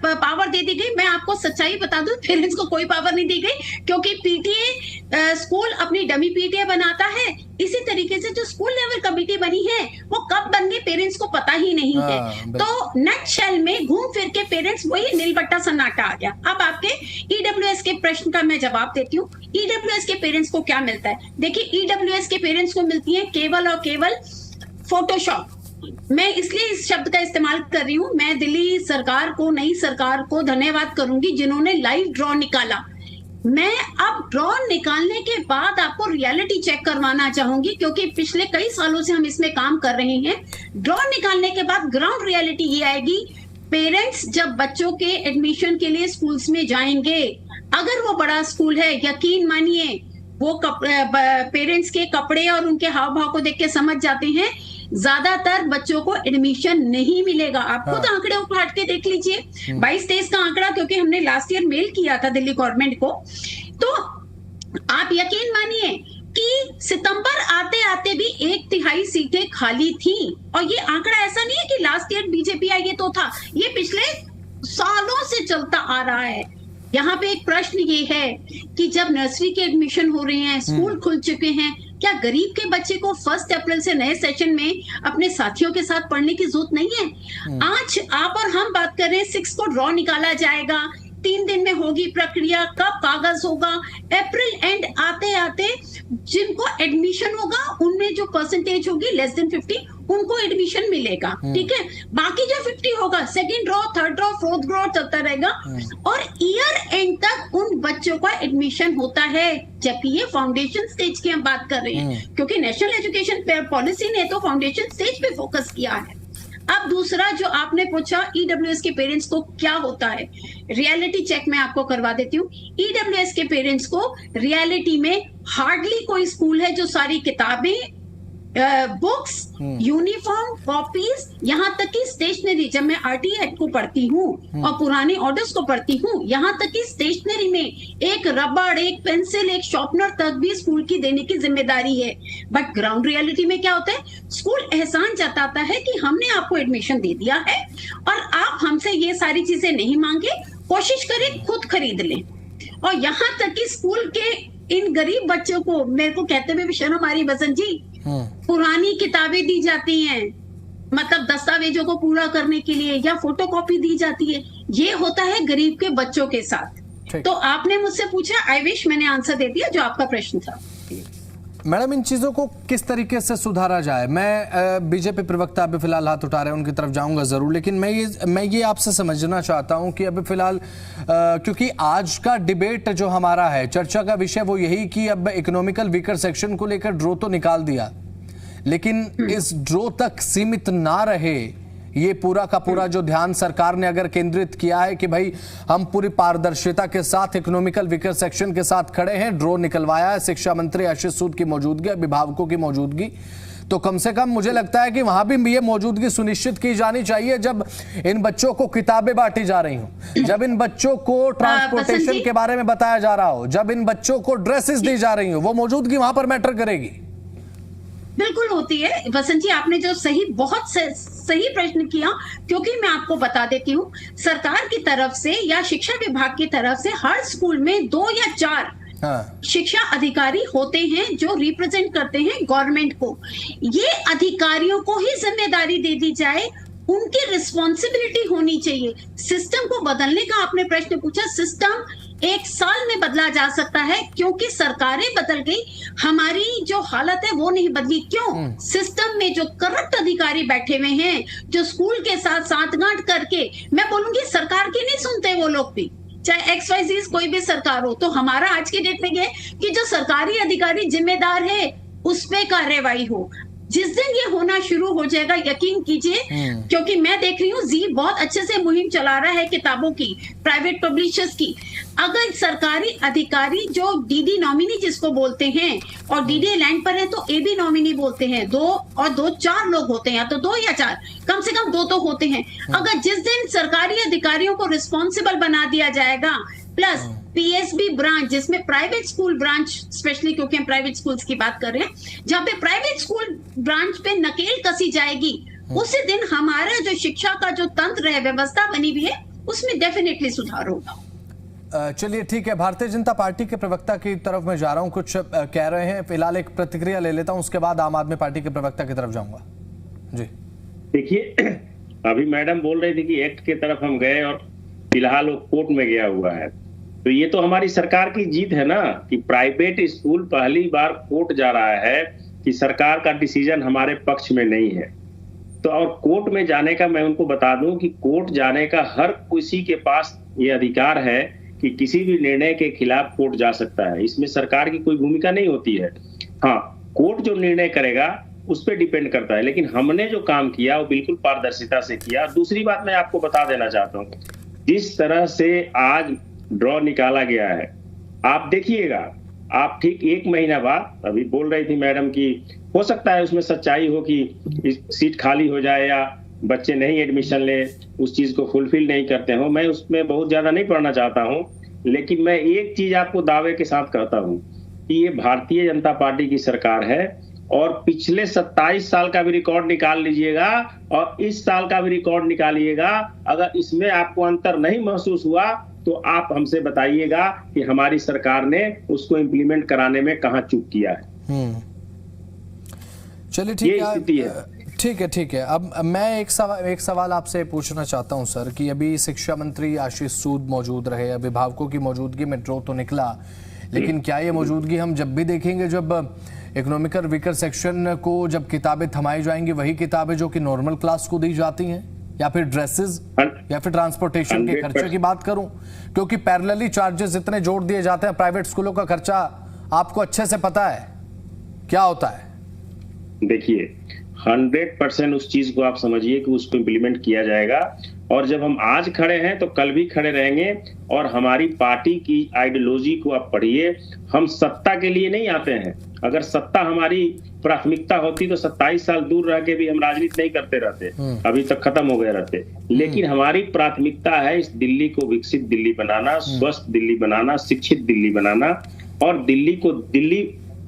G: पावर दे दी गई। मैं आपको सच्चाई बता दूं, पेरेंट्स को कोई पावर नहीं दी गई क्योंकि पीटीए स्कूल अपनी डमी पीटीए बनाता है। इसी तरीके से जो स्कूल लेवल कमेटी बनी है वो कब बन गई पेरेंट्स को पता ही नहीं है। तो नट शेल में घूम फिर के पेरेंट्स वही नीलबट्टा सन्नाटा आ गया। अब आपके ईडब्ल्यूएस के प्रश्न का मैं जवाब देती हूँ। ईडब्ल्यूएस के पेरेंट्स को क्या मिलता है? देखिए ईडब्ल्यूएस के पेरेंट्स को मिलती है केवल और केवल फोटोशॉप। मैं इसलिए इस शब्द का इस्तेमाल कर रही हूं, मैं दिल्ली सरकार को, नई सरकार को धन्यवाद करूंगी जिन्होंने लाइव ड्रॉ निकाला। मैं अब ड्रॉ निकालने के बाद आपको रियलिटी चेक करवाना चाहूंगी क्योंकि पिछले कई सालों से हम इसमें काम कर रहे हैं। ड्रॉ निकालने के बाद ग्राउंड रियलिटी ये आएगी, पेरेंट्स जब बच्चों के एडमिशन के लिए स्कूल्स में जाएंगे, अगर वो बड़ा स्कूल है, यकीन मानिए वो पेरेंट्स के कपड़े और उनके हाव भाव को देख के समझ जाते हैं ज्यादातर बच्चों को एडमिशन नहीं मिलेगा। आप खुद आंकड़े उठा के देख लीजिए, 22-23 का आंकड़ा, क्योंकि हमने लास्ट ईयर मेल किया था दिल्ली गवर्नमेंट को। तो आप यकीन मानिए कि सितंबर आते आते भी 1/3 सीटें खाली थी। और ये आंकड़ा ऐसा नहीं है कि लास्ट ईयर बीजेपी आई है तो था, ये पिछले सालों से चलता आ रहा है। यहाँ पे एक प्रश्न ये है कि जब नर्सरी के एडमिशन हो रहे हैं, स्कूल खुल चुके हैं, क्या गरीब के बच्चे को 1 अप्रैल से नए सेशन में अपने साथियों के साथ पढ़ने की जरूरत नहीं है? आज आप और हम बात कर रहे हैं 6 को ड्रॉ निकाला जाएगा, 3 दिन में होगी प्रक्रिया, कब कागज होगा, अप्रैल एंड आते आते जिनको एडमिशन होगा उनमें जो परसेंटेज होगी लेस देन 50 उनको एडमिशन मिलेगा। ठीक है, बाकी जो 50 होगा, second draw, third draw, fourth draw चलता रहेगा और ईयर एंड तक उन बच्चों का एडमिशन होता है। जबकि ये फाउंडेशन स्टेज की हम बात कर रहे हैं क्योंकि नेशनल एजुकेशन पॉलिसी ने तो फाउंडेशन स्टेज पे फोकस किया है। अब दूसरा जो आपने पूछा ईडब्ल्यूएस के पेरेंट्स को क्या होता है, रियलिटी चेक मैं आपको करवा देती हूँ। ईडब्ल्यूएस के पेरेंट्स को रियलिटी में हार्डली कोई स्कूल है जो सारी किताबें, बुक्स, यूनिफॉर्म, कॉपीज, यहाँ तक कि स्टेशनरी, जब मैं आरटीए एक्ट को पढ़ती हूँ और पुराने ऑर्डर्स को पढ़ती हूँ, यहाँ तक कि स्टेशनरी में एक रबड़, एक पेंसिल, एक शॉर्पनर तक भी स्कूल की देने की जिम्मेदारी है। बट ग्राउंड रियलिटी में क्या होता है, स्कूल एहसान जताता है कि हमने आपको एडमिशन दे दिया है और आप हमसे ये सारी चीजें नहीं मांगे, कोशिश करें खुद खरीद लें। और यहाँ तक कि स्कूल के इन गरीब बच्चों को, मेरे को कहते हुए भी शर्म आ रही बसंत जी, पुरानी किताबें दी जाती हैं, मतलब दस्तावेजों को पूरा करने के लिए, या फोटोकॉपी दी जाती है। ये होता है गरीब के बच्चों के साथ। तो आपने मुझसे पूछा, आई विश मैंने आंसर दे दिया जो आपका प्रश्न था।
A: मैडम, इन चीजों को किस तरीके से सुधारा जाए? मैं बीजेपी प्रवक्ता अभी फिलहाल हाथ उठा रहे हैं, उनकी तरफ जाऊंगा जरूर, लेकिन मैं ये आपसे समझना चाहता हूं कि अभी फिलहाल क्योंकि आज का डिबेट जो हमारा है, चर्चा का विषय वो यही कि अब इकोनॉमिकल वीकर सेक्शन को लेकर ड्रॉ तो निकाल दिया, लेकिन इस ड्रॉ तक सीमित ना रहे, ये पूरा का पूरा जो ध्यान सरकार ने अगर केंद्रित किया है कि भाई हम पूरी पारदर्शिता के साथ इकोनॉमिकल वीकर सेक्शन के साथ खड़े हैं, ड्रॉ निकलवाया है, शिक्षा मंत्री आशीष सूद की मौजूदगी, अभिभावकों की मौजूदगी, तो कम से कम मुझे लगता है कि वहां भी ये मौजूदगी सुनिश्चित की जानी चाहिए जब इन बच्चों को किताबें बांटी जा रही हो, जब इन बच्चों को ट्रांसपोर्टेशन के बारे में बताया जा रहा हो, जब इन बच्चों को ड्रेसेस दी जा रही हो, वो मौजूदगी वहां पर मैटर करेगी।
G: बिल्कुल होती है वसंत जी, आपने जो बहुत सही प्रश्न किया, क्योंकि मैं आपको बता देती हूँ सरकार की तरफ से या शिक्षा विभाग की तरफ से हर स्कूल में 2 या 4 शिक्षा अधिकारी होते हैं जो रिप्रेजेंट करते हैं गवर्नमेंट को। ये अधिकारियों को ही जिम्मेदारी दे दी जाए, उनकी रिस्पॉन्सिबिलिटी होनी चाहिए। सिस्टम को बदलने का आपने प्रश्न पूछा, सिस्टम 1 साल में बदला जा सकता है क्योंकि सरकारें बदल गई, हमारी जो हालत है वो नहीं बदली। क्यों? सिस्टम में जो करप्ट अधिकारी बैठे हुए हैं, जो स्कूल के साथ सांठगांठ करके, मैं बोलूंगी सरकार की नहीं सुनते वो लोग भी, चाहे XYZ कोई भी सरकार हो। तो हमारा आज की डेट में ये कि जो सरकारी अधिकारी जिम्मेदार है उस पे कार्रवाई हो। जिस दिन ये होना शुरू हो जाएगा, यकीन कीजिए, क्योंकि मैं देख रही हूँ जी बहुत अच्छे से मुहिम चला रहा है किताबों की, प्राइवेट पब्लिशर्स की। अगर सरकारी अधिकारी जो DD नॉमिनी जिसको बोलते हैं और DD लैंड पर है तो AB नॉमिनी बोलते हैं, 2 और 2 4 लोग होते हैं, या तो 2 या 4, कम से कम 2 तो होते हैं। अगर जिस दिन सरकारी अधिकारियों को रिस्पॉन्सिबल बना दिया जाएगा, प्लस PSB ब्रांच जिसमें प्राइवेट स्कूल ब्रांच, स्पेशली क्योंकि हम प्राइवेट स्कूल्स की बात कर रहे हैं, जहां पे प्राइवेट स्कूल ब्रांच पे नकेल कसी जाएगी, उसी दिन हमारा जो शिक्षा का जो तंत्र है, व्यवस्था बनी हुई है, उसमें डेफिनेटली सुधार होगा।
A: चलिए ठीक है, भारतीय जनता पार्टी के प्रवक्ता की तरफ मैं जा रहा हूं, कुछ कह रहे हैं, फिलहाल एक प्रतिक्रिया ले लेता हूं, उसके बाद आम आदमी पार्टी के प्रवक्ता की तरफ जाऊंगा। जी
F: देखिए, अभी मैडम बोल रही थी कि एक्ट की तरफ हम गए और फिलहाल वो कोर्ट में गया हुआ है। तो ये तो हमारी सरकार की जीत है ना कि प्राइवेट स्कूल पहली बार कोर्ट जा रहा है कि सरकार का डिसीजन हमारे पक्ष में नहीं है। तो और कोर्ट में जाने का मैं उनको बता दूं कि कोर्ट जाने का हर किसी के पास ये अधिकार है कि किसी भी निर्णय के खिलाफ कोर्ट जा सकता है, इसमें सरकार की कोई भूमिका नहीं होती है। हाँ, कोर्ट जो निर्णय करेगा उस पर डिपेंड करता है, लेकिन हमने जो काम किया वो बिल्कुल पारदर्शिता से किया। दूसरी बात मैं आपको बता देना चाहता हूँ, जिस तरह से आज ड्रॉ निकाला गया है, आप देखिएगा, आप ठीक 1 महीना बाद, अभी बोल रही थी मैडम कि हो सकता है उसमें सच्चाई हो कि सीट खाली हो जाए या बच्चे नहीं एडमिशन ले, उस चीज को फुलफिल नहीं करते हो। मैं उसमें बहुत ज्यादा नहीं पढ़ना चाहता हूं, लेकिन मैं एक चीज आपको दावे के साथ कहता हूं कि ये भारतीय जनता पार्टी की सरकार है और पिछले 27 साल का भी रिकॉर्ड निकाल लीजिएगा और इस साल का भी रिकॉर्ड निकालिएगा। अगर इसमें आपको अंतर नहीं महसूस हुआ तो आप हमसे बताइएगा कि हमारी सरकार ने उसको इम्प्लीमेंट कराने में कहां चूक किया है।
A: चलिए ठीक है। अब मैं एक सवाल आपसे पूछना चाहता हूं सर कि अभी शिक्षा मंत्री आशीष सूद मौजूद रहे, अभिभावकों की मौजूदगी में ड्रॉ तो निकला, लेकिन क्या ये मौजूदगी हम जब भी देखेंगे जब इकोनॉमिकल वीकर सेक्शन को जब किताबें थमाई जाएंगी, वही किताबें जो कि नॉर्मल क्लास को दी जाती हैं, या फिर ड्रेसेस या फिर ट्रांसपोर्टेशन के खर्चे की बात करूं, क्योंकि पैरेलली चार्जेस इतने जोड़ दिए जाते हैं, प्राइवेट स्कूलों का खर्चा आपको अच्छे से पता है क्या होता है।
F: देखिए, 100% उस चीज को आप समझिए कि उसको इम्प्लीमेंट किया जाएगा, और जब हम आज खड़े हैं तो कल भी खड़े रहेंगे। और हमारी पार्टी की आइडियोलॉजी को आप पढ़िए, हम सत्ता के लिए नहीं आते हैं। अगर सत्ता हमारी प्राथमिकता होती तो 27 साल दूर रह के भी हम राजनीति नहीं करते रहते, अभी तक खत्म हो गए रहते। लेकिन हमारी प्राथमिकता है इस दिल्ली को विकसित दिल्ली बनाना, स्वस्थ दिल्ली बनाना, शिक्षित दिल्ली बनाना, और दिल्ली को दिल्ली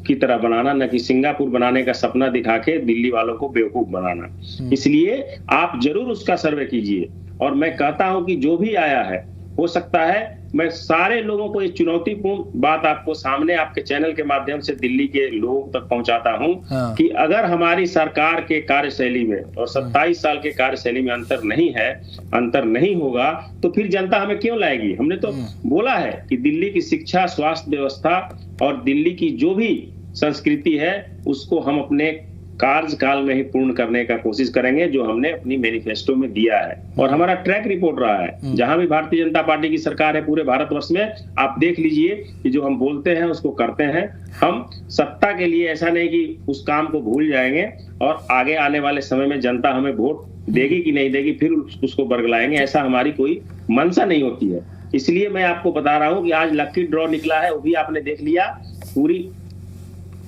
F: की तरह बनाना, न कि सिंगापुर बनाने का सपना दिखा के दिल्ली वालों को बेवकूफ बनाना। इसलिए आप जरूर उसका सर्वे कीजिए। और मैं कहता हूं कि जो भी आया है, हो सकता है मैं सारे लोगों को ये चुनौतीपूर्ण बात आपको सामने आपके चैनल के माध्यम से दिल्ली के लोगों तक पहुंचाता हूं कि अगर हमारी सरकार के कार्यशैली में और 27 साल के कार्यशैली में अंतर नहीं होगा तो फिर जनता हमें क्यों लाएगी। हमने तो बोला है कि दिल्ली की शिक्षा, स्वास्थ्य व्यवस्था और दिल्ली की जो भी संस्कृति है उसको हम अपने कार्यकाल में ही पूर्ण करने का कोशिश करेंगे, जो हमने अपनी मैनिफेस्टो में दिया है। और हमारा ट्रैक रिपोर्ट रहा है, जहां भी भारतीय जनता पार्टी की सरकार है पूरे भारतवर्ष में, आप देख लीजिए कि जो हम बोलते हैं उसको करते हैं। हम सत्ता के लिए ऐसा नहीं कि उस काम को भूल जाएंगे और आगे आने वाले समय में जनता हमें वोट देगी कि नहीं देगी फिर उसको बरगलाएंगे, ऐसा हमारी कोई मंशा नहीं होती है। इसलिए मैं आपको बता रहा हूं कि आज लकी ड्रॉ निकला है, वो भी आपने देख लिया। पूरी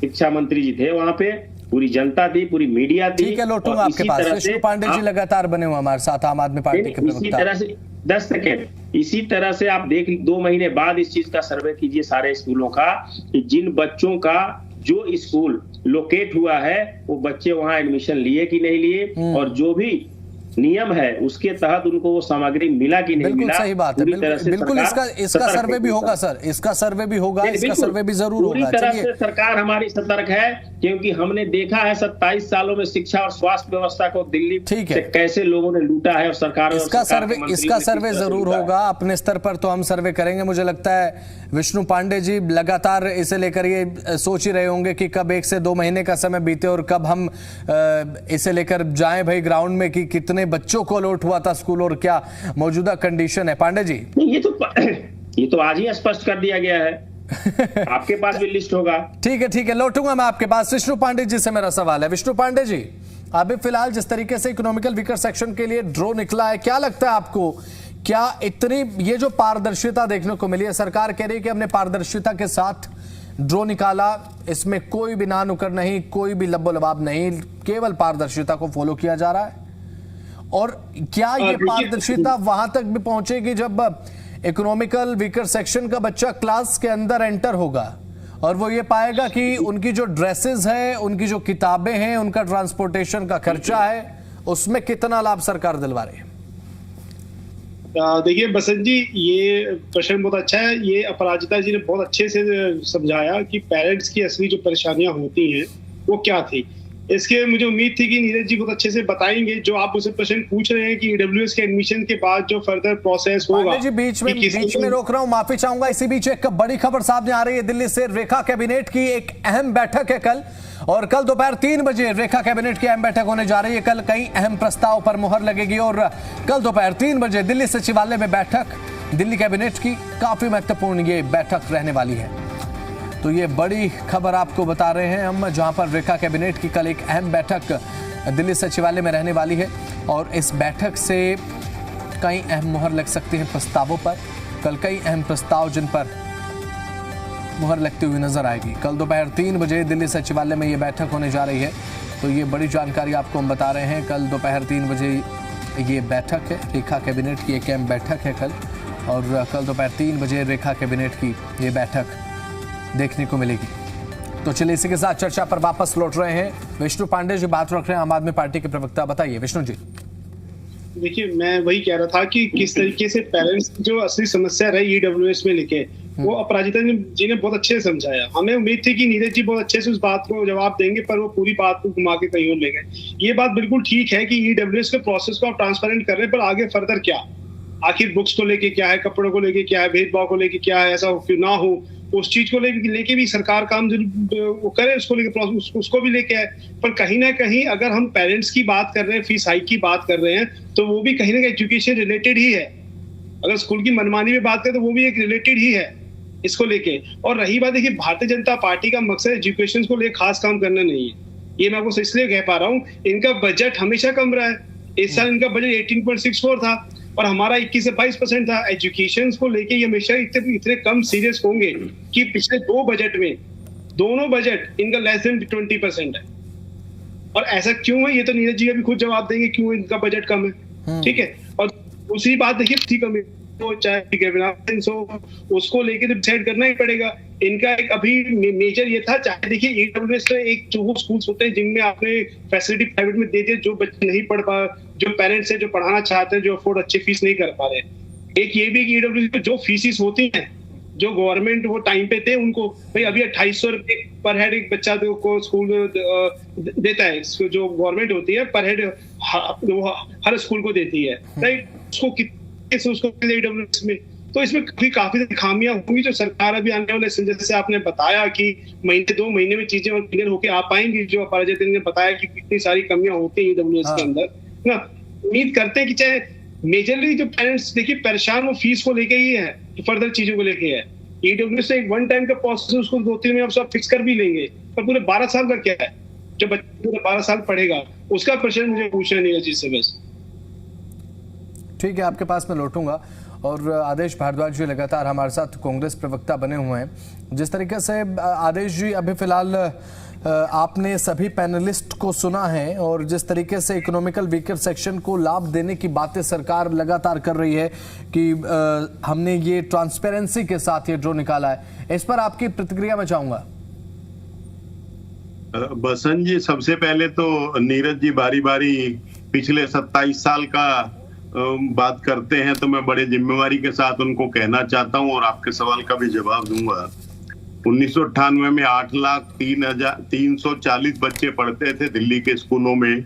F: शिक्षा मंत्री जी थे वहां पे, पूरी जनता थी, पूरी मीडिया थी।
A: ठीक है, लौटूंगा आपके पास। विष्णु पांडे जी लगातार बने हुए हमारे साथ, आम आदमी पार्टी के प्रवक्ता।
F: इसी तरह से 10 सेकेंड, इसी तरह से आप देख 2 महीने बाद इस चीज का सर्वे कीजिए सारे स्कूलों का, कि जिन बच्चों का जो स्कूल लोकेट हुआ है वो बच्चे वहां एडमिशन लिए कि नहीं लिए, और जो भी नियम है उसके तहत उनको वो सामग्री मिला कि नहीं मिला।
A: सही बात है, बिल्कुल इसका सर्वे भी होगा सर, इसका सर्वे भी होगा, इसका सर्वे भी जरूर होगा।
F: पूरी तरह से सरकार हमारी सतर्क है क्योंकि हमने देखा है 27 सालों में शिक्षा और स्वास्थ्य व्यवस्था को दिल्ली
A: ठीक है।
F: से कैसे लोगों ने लूटा है और सरकार
A: इसका सर्वे जरूर होगा अपने स्तर पर, तो हम सर्वे करेंगे। मुझे लगता है विष्णु पांडे जी लगातार इसे लेकर ये सोच ही रहे होंगे कि कब 1 से 2 महीने का समय बीते और कब हम इसे लेकर जाएं भाई ग्राउंड में कि कितने बच्चों को अलॉट हुआ था स्कूल और क्या मौजूदा कंडीशन है। पांडे जी,
F: ये तो आज ही स्पष्ट कर दिया गया है। आपके पास भी लिस्ट होगा।
A: ठीक है, लौटूंगा मैं आपके पास। विष्णु पांडे जी से मेरा सवाल है। विष्णु पांडे जी, अभी फिलहाल जिस तरीके से इकोनॉमिकल वीकर सेक्शन के लिए ड्रॉ निकला है, क्या लगता है आपको, क्या इतनी ये जो पारदर्शिता देखने को मिली है, सरकार कह रही है कि हमने पारदर्शिता के साथ ड्रॉ निकाला, इसमें कोई भी ना नुक्कड़ नहीं, कोई भी लब्बो लबाब नहीं, केवल पारदर्शिता को फॉलो किया जा रहा है, और क्या ये पारदर्शिता वहां तक भी पहुंचेगी जब इकोनॉमिकल वीकर सेक्शन का बच्चा क्लास के अंदर एंटर होगा और वो ये पाएगा कि उनकी जो ड्रेसेस है, उनकी जो किताबें हैं, उनका ट्रांसपोर्टेशन का खर्चा है, उसमें कितना लाभ सरकार दिलवा रही है?
D: देखिए बसंत जी, ये प्रश्न बहुत अच्छा है। ये अपराजिता जी ने बहुत अच्छे से समझाया कि पेरेंट्स की असली जो परेशानियां होती हैं वो क्या थी। इसके मुझे उम्मीद थी कि नीरज जी बहुत अच्छे से बताएंगे। जो आप मुझसे प्रश्न पूछ रहे हैं कि ईडब्ल्यूएस के एडमिशन के बाद जो फर्दर प्रोसेस होगा।
A: जी बीच में रोक रहा हूं, माफी चाहूंगा। इसी बीच एक बड़ी खबर सामने आ रही है दिल्ली से। रेखा कैबिनेट की एक अहम बैठक है कल, और कल दोपहर 3 बजे रेखा कैबिनेट की अहम बैठक होने जा रही है। कल कई अहम प्रस्ताव पर मुहर लगेगी और कल दोपहर 3 बजे दिल्ली सचिवालय में बैठक, दिल्ली कैबिनेट की काफी महत्वपूर्ण ये बैठक रहने वाली है। तो ये बड़ी खबर आपको बता रहे हैं हम, जहां पर रेखा कैबिनेट की कल एक अहम बैठक दिल्ली सचिवालय में रहने वाली है, और इस बैठक से कई अहम मुहर लग सकती है प्रस्तावों पर। कल कई अहम प्रस्ताव जिन पर मुहर लगती हुई नजर आएगी। कल दोपहर 3 बजे दिल्ली सचिवालय में ये बैठक होने जा रही है, तो ये बड़ी जानकारी आपको हम बता रहे हैं। कल दोपहर 3 बजे ये बैठक है, रेखा कैबिनेट की एक अहम बैठक है कल, और कल दोपहर 3 बजे रेखा कैबिनेट की ये बैठक देखने को मिलेगी। तो चलिए इसी के साथ चर्चा पर वापस लौट रहे हैं। विष्णु पांडे जी बात रख रहे हैं, आम आदमी पार्टी के प्रवक्ता। बताइए विष्णु जी।
D: देखिए, मैं वही कह रहा था कि किस तरीके से पेरेंट्स की जो असली समस्या रही ईडब्ल्यूएस में लेके, वो अपराजिता जी ने बहुत अच्छे से समझाया। हमें उम्मीद थी कि नीरज जी बहुत अच्छे से उस बात को जवाब देंगे, पर वो पूरी बात को घुमा के कहीं और ले गए। ये बात बिल्कुल ठीक है कि ईडब्ल्यूएस के प्रोसेस को आप ट्रांसपेरेंट कर रहे हैं, पर आगे फर्दर क्या, आखिर बुक्स को लेके क्या है, कपड़ों को लेके क्या है, भेदभाव को लेके क्या है, ऐसा ना हो, उस चीज को लेके भी सरकार काम वो करे, उसको लेके उसको भी लेके आए। पर कहीं ना कहीं अगर हम पेरेंट्स की बात कर रहे हैं, फीस हाइक की बात कर रहे हैं, तो वो भी कहीं ना कहीं एजुकेशन रिलेटेड ही है। अगर स्कूल की मनमानी में बात करें तो वो भी एक रिलेटेड ही है इसको लेके। और रही बात, देखिए भारतीय जनता पार्टी का मकसद एजुकेशन को लेकर खास काम करना नहीं है। ये मैं आपको इसलिए कह पा रहा हूँ, इनका बजट हमेशा कम रहा है। इस साल इनका बजट 18.64 था और हमारा 21 से 22% था। एजुकेशन को लेके ये हमेशा इतने कम सीरियस होंगे कि पिछले 2 बजट में दोनों बजट इनका लेस देन 20% है। और ऐसा क्यों है, ये तो नीरज जी अभी खुद जवाब देंगे क्यों इनका बजट कम है। ठीक है, और दूसरी बात देखिए, तो चाहे गवर्नेंस हो, उसको लेके तो डिसाइड करना ही पड़ेगा। इनका एक अभी मेजर ये था, चाहे देखिए ईडब्ल्यूएस में एक जो वो स्कूल्स होते हैं जिनमें आपने फैसिलिटी प्राइवेट में दे दिए, जो बच्चे नहीं पढ़ पा, जो पेरेंट्स है जो पढ़ाना चाहते हैं, जो अफोर्ड अच्छे फीस नहीं कर पा रहे। एक ये भी कि ईडब्ल्यूएस में जो फीसिस होती हैं, जो गवर्नमेंट वो टाइम पे थे उनको, भाई अभी 2800 रुपए पर हेड एक बच्चा को स्कूल देता है, जो गवर्नमेंट होती है पर हेड हर स्कूल को देती है, राइट। उसको ईडब्ल्यूएस में तो इसमें काफी खामियां होंगी, जो सरकार अभी आने वाले, जैसे आपने बताया कि 2 महीने में चीजें और क्लियर होके आ पाएंगी। जो अपराजित ने बताया कि कितनी सारी कमियां होती है ईडब्ल्यूएस के अंदर ना। उम्मीद करते हैं कि चाहे मेजरली जो पेरेंट्स देखिए परेशान, वो फीस को लेके ही है, फर्दर चीजों को लेके है। ईडब्ल्यूएस से एक 1 टाइम का प्रोसेस, उसको 2-3 में आप सब फिक्स कर भी लेंगे, पर पूरे 12 साल का क्या है, जो बच्चा पूरे 12 साल पढ़ेगा, उसका प्रश्न मुझे पूछना नहीं है जी से। बस
A: ठीक है, आपके पास मैं लौटूंगा। और आदेश भारद्वाज जी लगातार हमारे साथ कांग्रेस प्रवक्ता बने हुए हैं। जिस तरीके से आदेश जी अभी फिलहाल आपने सभी पैनलिस्ट को सुना है, और जिस तरीके से इकोनॉमिकल वीकर सेक्शन को लाभ देने की बातें सरकार लगातार कर रही है कि हमने ये ट्रांसपेरेंसी के साथ ये ड्रॉ निकाला है, इस पर आपकी प्रतिक्रिया मैं चाहूंगा।
E: बसंत जी, सबसे पहले तो नीरज जी बारी बारी पिछले 27 साल का बात करते हैं, तो मैं बड़े जिम्मेवारी के साथ उनको कहना चाहता हूं और आपके सवाल का भी जवाब दूंगा 1998 में 8,03,340 बच्चे पढ़ते थे दिल्ली के स्कूलों में,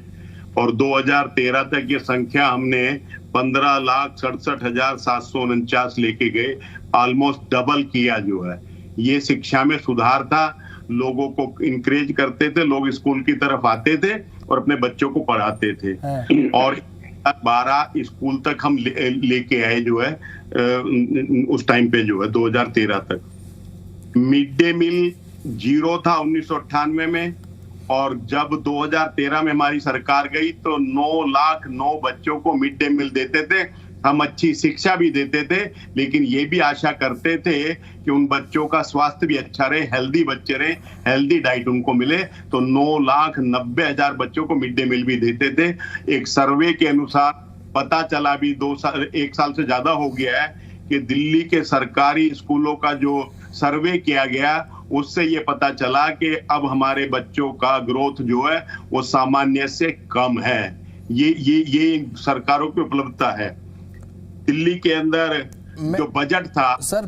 E: और 2013 तक ये संख्या हमने 15,67,749 लेके गए, ऑलमोस्ट डबल किया जो है। ये शिक्षा में सुधार था, लोगों को इंकरेज करते थे, लोग स्कूल की तरफ आते थे और अपने बच्चों को पढ़ाते थे। और 12 स्कूल तक हम लेके आए जो है उस टाइम पे जो है 2013 तक। मिड डे मील 0 था 1998 में, और जब 2013 में हमारी सरकार गई तो 9,09,000 बच्चों को मिड डे मील देते थे। हम अच्छी शिक्षा भी देते थे, लेकिन ये भी आशा करते थे कि उन बच्चों का स्वास्थ्य भी अच्छा रहे, हेल्दी बच्चे रहे, हेल्दी डाइट उनको मिले। तो 9,90,000 बच्चों को मिड डे मील भी देते थे। एक सर्वे के अनुसार पता चला, भी 1 साल से ज्यादा हो गया है, कि दिल्ली के सरकारी स्कूलों का जो सर्वे किया गया उससे ये पता चला कि अब हमारे बच्चों का ग्रोथ जो है वो सामान्य से कम है। ये सरकारों की उपलब्धता है। दिल्ली के अंदर जो बजट था
A: सर,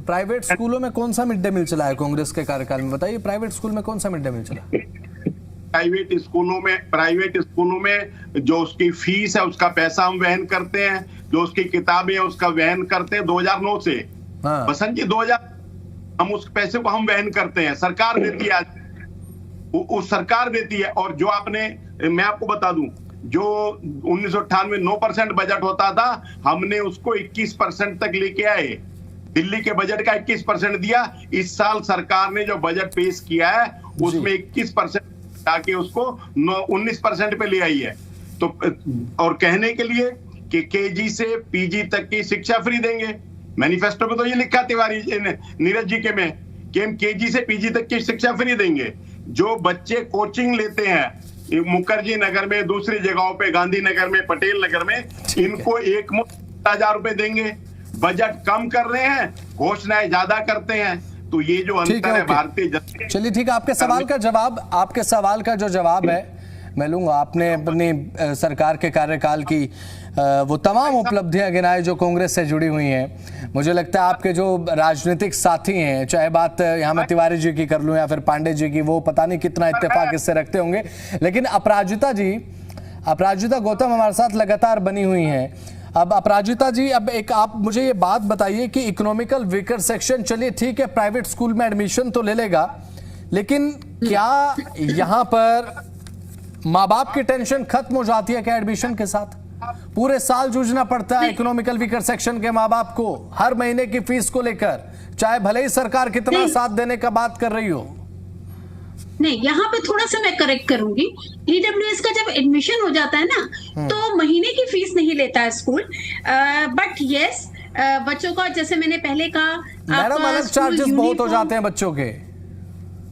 A: प्राइवेट स्कूलों में कौन सा मिड डे मील चला है कांग्रेस के कार्यकाल में? बताइए, प्राइवेट स्कूल में कौन सा मिड डे मील चला?
E: प्राइवेट स्कूलों में जो उसकी फीस है उसका पैसा हम वहन करते हैं, जो उसकी किताबें है उसका वहन करते हैं 2009 से। बसंत जी, 2000 हम उस पैसे को हम वहन करते हैं, सरकार देती है, उस सरकार देती है। और जो मैं आपको बता दूं, जो 1998 9% बजट होता था, हमने उसको 21% तक लेके आए। दिल्ली के बजट का 21% दिया। इस साल सरकार ने जो बजट पेश किया है उसमें 21% ताकि उसको 19% पे ले आई है। तो और कहने के लिए कि केजी से पीजी तक की शिक्षा फ्री देंगे। मैनिफेस्टो में तो ये लिखा तिवारी नीरज जी के में कि हम केजी से पीजी तक की शिक्षा फ्री देंगे। जो बच्चे कोचिंग लेते हैं मुखर्जी नगर में, दूसरी जगहों पे, गांधीनगर में, पटेल नगर में, इनको एक मुफ्त 1,000 रुपए देंगे। बजट कम कर रहे हैं, घोषणाएं ज्यादा करते हैं। तो ये जो अंतर है भारतीय जनता।
A: चलिए ठीक है, आपके सवाल का जो जवाब है मैं लूंगा। आपने अपनी सरकार के कार्यकाल की वो तमाम उपलब्धियां गिनाई जो कांग्रेस से जुड़ी हुई हैं। मुझे लगता है आपके जो राजनीतिक साथी हैं, चाहे बात यहाँ मैं तिवारी जी की कर लूं या फिर पांडे जी की, वो पता नहीं कितना इत्तेफाक इससे रखते होंगे। लेकिन अपराजिता गौतम हमारे साथ लगातार बनी हुई हैं। अब अपराजिता जी, अब एक आप मुझे ये बात बताइए कि इकोनॉमिकल वीकर सेक्शन, चलिए ठीक है, प्राइवेट स्कूल में एडमिशन तो ले लेगा, लेकिन क्या यहाँ पर माँ बाप की टेंशन खत्म हो जाती है क्या एडमिशन के साथ? पूरे साल जूझना पड़ता है इकोनॉमिकल वीकर सेक्शन के माँ बाप को हर महीने की फीस को लेकर, चाहे भले ही सरकार कितना साथ देने का बात कर रही हो।
G: नहीं, यहाँ पे थोड़ा सा मैं करेक्ट करूंगी। ईडब्ल्यूएस का जब एडमिशन हो जाता है ना, तो महीने की फीस नहीं लेता है स्कूल, बट यस बच्चों का, जैसे मैंने पहले कहा,
A: मैडम अलग चार्जेस बहुत हो जाते हैं बच्चों के।